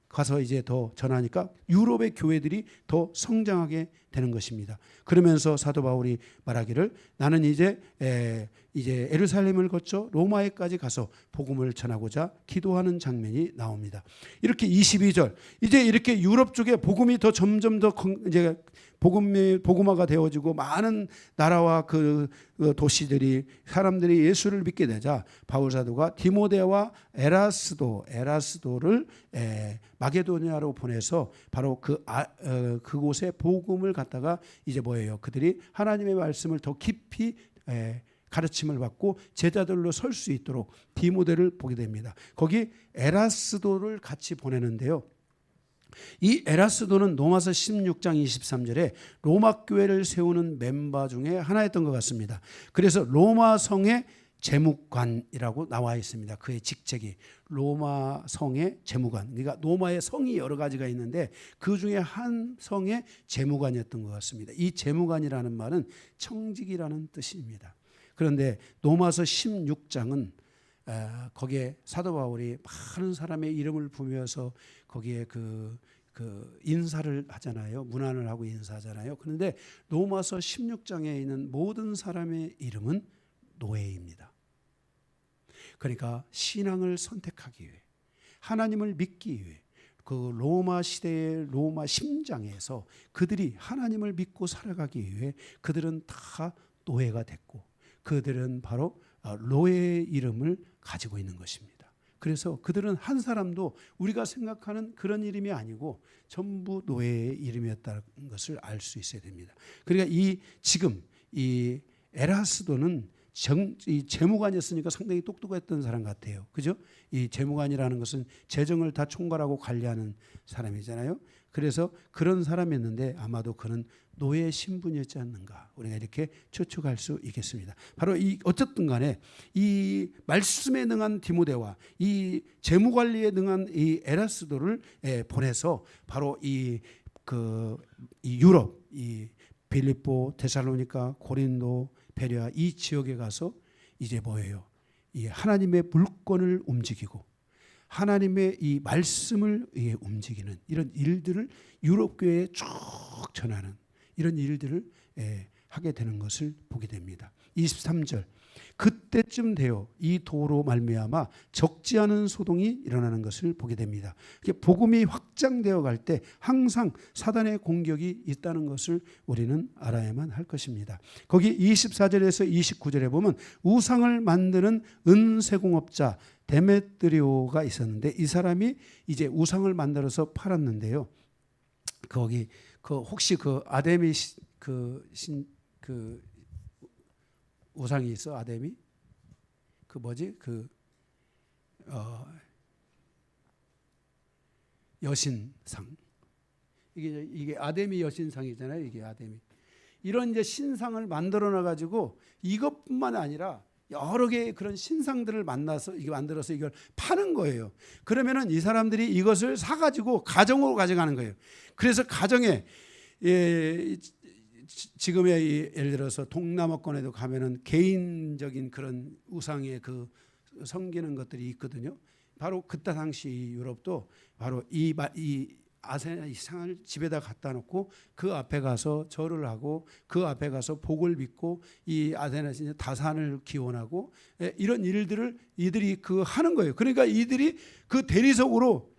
가서 이제 더 전하니까 유럽의 교회들이 더 성장하게 되는 것입니다. 그러면서 사도 바울이 말하기를 나는 이제 예루살렘을 거쳐 로마에까지 가서 복음을 전하고자 기도하는 장면이 나옵니다. 이렇게 22절, 이제 이렇게 유럽 쪽에 복음이 더 점점 더 이제 복음화가 되어지고 많은 나라와 그 도시들이 사람들이 예수를 믿게 되자 바울 사도가 디모데와 에라스도를 마게도냐로 보내서 바로 그곳에 복음을 갖다가 이제 그들이 하나님의 말씀을 더 깊이 가르침을 받고 제자들로 설 수 있도록 디모데를 보게 됩니다. 거기 에라스도를 같이 보내는데요. 이 에라스도는 로마서 16장 23절에 로마 교회를 세우는 멤버 중에 하나였던 것 같습니다. 그래서 로마 성의 재무관이라고 나와 있습니다. 그의 직책이 로마 성의 재무관. 그러니까 로마의 성이 여러 가지가 있는데 그 중에 한 성의 재무관이었던 것 같습니다. 이 재무관이라는 말은 청직이라는 뜻입니다. 그런데 로마서 16장은 거기에 사도 바울이 많은 사람의 이름을 부르면서 거기에 그 인사를 하잖아요. 문안을 하고 인사하잖아요. 그런데 로마서 16장에 있는 모든 사람의 이름은 노예입니다. 그러니까 신앙을 선택하기 위해, 하나님을 믿기 위해 그 로마 시대의 로마 심장에서 그들이 하나님을 믿고 살아가기 위해 그들은 다 노예가 됐고 그들은 바로 노예의 이름을 가지고 있는 것입니다. 그래서 그들은 한 사람도 우리가 생각하는 그런 이름이 아니고 전부 노예의 이름이었다는 것을 알 수 있어야 됩니다. 그러니까 지금 이 에라스도는 이 재무관이었으니까 상당히 똑똑했던 사람 같아요. 그죠? 이 재무관이라는 것은 재정을 다 총괄하고 관리하는 사람이잖아요. 그래서 그런 사람이었는데 아마도 그는 노예 신분이었지 않는가, 우리가 이렇게 추측할 수 있겠습니다. 바로 이 어쨌든 간에 이 말씀에 능한 디모데와 이 재무관리에 능한 이 에라스도를 보내서 바로 이 유럽, 이 빌립보, 데살로니가, 고린도, 베레아 이 지역에 가서 이제 뭐예요? 이 하나님의 물권을 움직이고 하나님의 이 말씀을 움직이는 이런 일들을 유럽 교회에 쭉 전하는 이런 일들을 하게 되는 것을 보게 됩니다. 23절, 그때쯤 되어 이 도로 말미암아 적지 않은 소동이 일어나는 것을 보게 됩니다. 복음이 확장되어 갈 때 항상 사단의 공격이 있다는 것을 우리는 알아야만 할 것입니다. 거기 24절에서 29절에 보면 우상을 만드는 은세공업자 데메트리오가 있었는데 이 사람이 이제 우상을 만들어서 팔았는데요. 거기 혹시 아데미 우상이 있어? 아데미? 여신상. 이게 아데미 여신상이잖아요. 이게 아데미. 이런 이제 신상을 만들어 놔 가지고 이것뿐만 아니라 여러 개의 그런 신상들을 만들어서 이걸 파는 거예요. 그러면은 이 사람들이 이것을 사 가지고 가정으로 가져가는 거예요. 그래서 가정에 지금의 예를 들어서 동남아권에도 가면은 개인적인 그런 우상의 섬기는 것들이 있거든요. 바로 그때 당시 유럽도 바로 이 아세나 이상을 집에다 갖다 놓고 그 앞에 가서 절을 하고 그 앞에 가서 복을 빚고 이 아세나 신 다산을 기원하고 이런 일들을 이들이 하는 거예요. 그러니까 이들이 대리석으로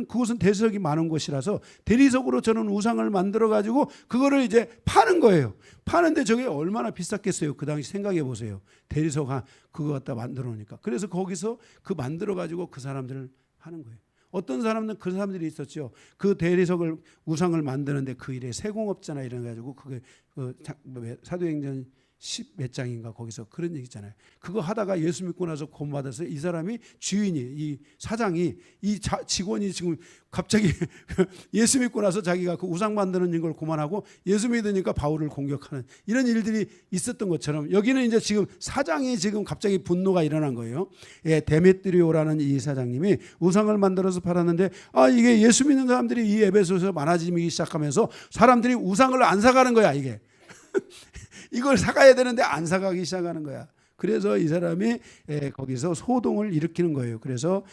그것은 대리석이 많은 곳이라서 대리석으로 저는 우상을 만들어 가지고 그거를 이제 파는 거예요. 파는데 저게 얼마나 비쌌겠어요. 그 당시 생각해 보세요. 대리석 그거 갖다 만들어 놓으니까. 그래서 거기서 만들어 가지고 그 사람들을 하는 거예요. 어떤 사람들은 그 사람들이 있었죠. 그 대리석을 우상을 만드는데 그 일에 세공업자나 이런 가지고 그게 사도행전 10몇 장인가 거기서 그런 얘기 있잖아요. 그거 하다가 예수 믿고 나서 구원받아서 이 사람이 주인이 이 사장이 직원이 지금 갑자기 예수 믿고 나서 자기가 그 우상 만드는 걸 그만하고 예수 믿으니까 바울을 공격하는 이런 일들이 있었던 것처럼 여기는 이제 지금 사장이 지금 갑자기 분노가 일어난 거예요. 데메트리오라는 이 사장님이 우상을 만들어서 팔았는데 이게 예수 믿는 사람들이 이 에베소에서 많아지기 시작하면서 사람들이 우상을 안 사가는 거야 이게. 이걸 사가야 되는데 안 사가기 시작하는 거야. 그래서 이 사람이 거기서 소동을 일으키는 거예요. 그래서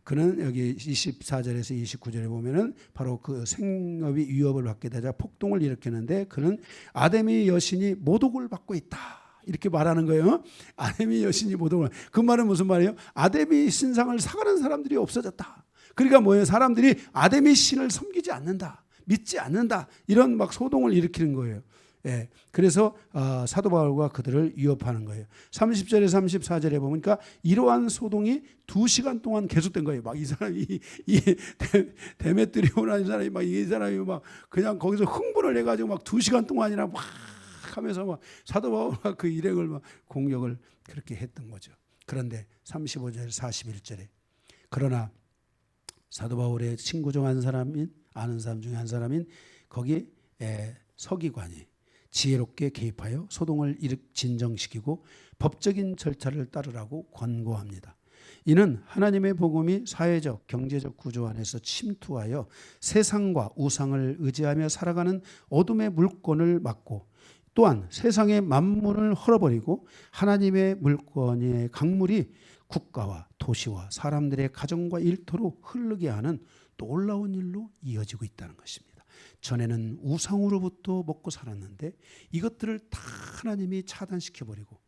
그는 여기 24절에서 29절에 보면은 바로 그 생업이 위협을 받게 되자 폭동을 일으키는데 그는 아데미 여신이 모독을 받고 있다. 이렇게 말하는 거예요. 아데미 여신이 모독을. 그 말은 무슨 말이에요? 아데미 신상을 사가는 사람들이 없어졌다. 그러니까 뭐예요? 사람들이 아데미 신을 섬기지 않는다. 믿지 않는다. 이런 막 소동을 일으키는 거예요. 그래서 사도 바울과 그들을 위협하는 거예요. 30절에서 34절에 보니까 이러한 소동이 2시간 동안 계속된 거예요. 막 이 사람이 데메트리오라는 사람이 이 사람이 막 그냥 거기서 흥분을 해가지고 막 2시간 동안이나 막 하면서 막 사도 바울과 그 일행을 막 공격을 그렇게 했던 거죠. 그런데 35절 41절에 그러나 사도 바울의 친구 중 한 사람인 아는 사람 중에 한 사람인 거기 서기관이 지혜롭게 개입하여 소동을 진정시키고 법적인 절차를 따르라고 권고합니다. 이는 하나님의 복음이 사회적, 경제적 구조 안에서 침투하여 세상과 우상을 의지하며 살아가는 어둠의 물권을 막고 또한 세상의 만물을 헐어버리고 하나님의 물권의 강물이 국가와 도시와 사람들의 가정과 일터로 흐르게 하는 놀라운 일로 이어지고 있다는 것입니다. 전에는 우상으로부터 먹고 살았는데 이것들을 다 하나님이 차단시켜버리고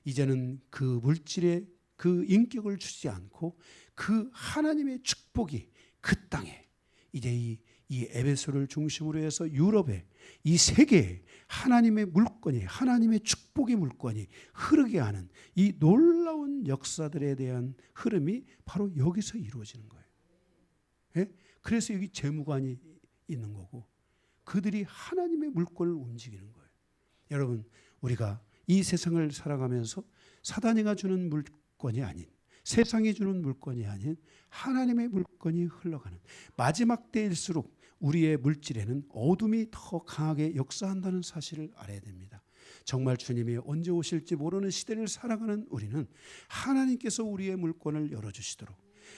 이제는 그 물질에 그 인격을 주지 않고 그 하나님의 축복이 그 땅에 이제 이 에베소를 중심으로 해서 유럽에 이 세계에 하나님의 물권이 하나님의 축복의 물권이 흐르게 하는 이 놀라운 역사들에 대한 흐름이 바로 여기서 이루어지는 거예요. 그래서 여기 재무관이 있는 거고 그들이 하나님의 물권을 움직이는 거예요. 여러분 우리가 이 세상을 살아가면서 사단이가 주는 물건이 아닌, 세상이 주는 물건이 아닌 하나님의 물건이 흘러가는 마지막 때일수록 우리의 물질에는 어둠이 더 강하게 역사한다는 사실을 알아야 됩니다. 정말 주님이 언제 오실지 모르는 시대를 살아가는 우리는 하나님께서 우리의 물건을 열어주시도록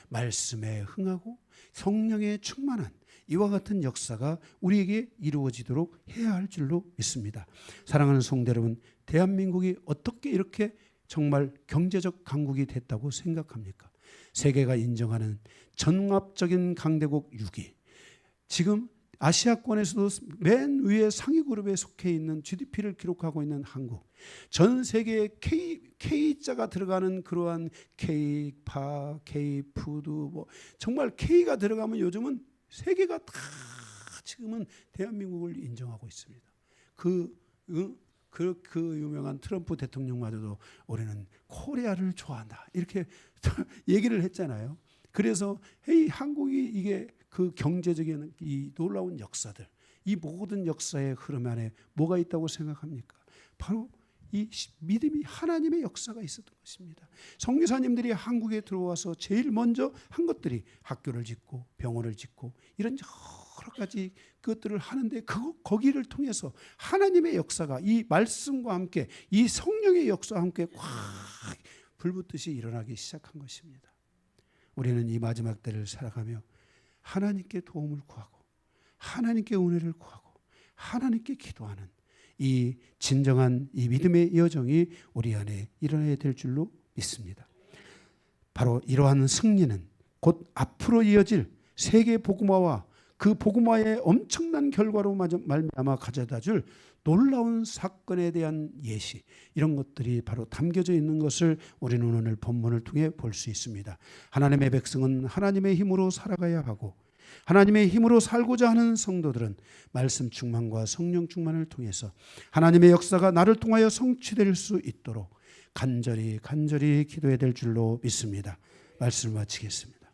말씀에 흥하고 성령에 충만한 이와 같은 역사가 우리에게 이루어지도록 해야 할 줄로 믿습니다. 사랑하는 성도 여러분, 대한민국이 어떻게 이렇게 정말 경제적 강국이 됐다고 생각합니까? 세계가 인정하는 전압적인 강대국 6위, 지금 아시아권에서도 맨 위에 상위 그룹에 속해 있는 GDP를 기록하고 있는 한국, 전 세계에 K자가 들어가는 그러한 K파, K푸드, 뭐 정말 K가 들어가면 요즘은 세계가 다 지금은 대한민국을 인정하고 있습니다. 그 유명한 트럼프 대통령마저도 우리는 코리아를 좋아한다 이렇게 얘기를 했잖아요. 그래서 한국이 이게 그 경제적인 이 놀라운 역사들, 이 모든 역사의 흐름 안에 뭐가 있다고 생각합니까? 바로 이 믿음이 하나님의 역사가 있었던 것입니다. 선교사님들이 한국에 들어와서 제일 먼저 한 것들이 학교를 짓고 병원을 짓고 이런 여러 가지 것들을 하는데 거기를 통해서 하나님의 역사가 이 말씀과 함께 이 성령의 역사와 함께 꽉 불붙듯이 일어나기 시작한 것입니다. 우리는 이 마지막 때를 살아가며 하나님께 도움을 구하고 하나님께 은혜를 구하고 하나님께 기도하는 이 진정한 이 믿음의 여정이 우리 안에 일어나야 될 줄로 믿습니다. 바로 이러한 승리는 곧 앞으로 이어질 세계 복음화와 그 복음화의 엄청난 결과로 말미암아 가져다 줄 놀라운 사건에 대한 예시, 이런 것들이 바로 담겨져 있는 것을 우리는 오늘 본문을 통해 볼 수 있습니다. 하나님의 백성은 하나님의 힘으로 살아가야 하고 하나님의 힘으로 살고자 하는 성도들은 말씀 충만과 성령 충만을 통해서 하나님의 역사가 나를 통하여 성취될 수 있도록 간절히 기도해야 될 줄로 믿습니다. 말씀을 마치겠습니다.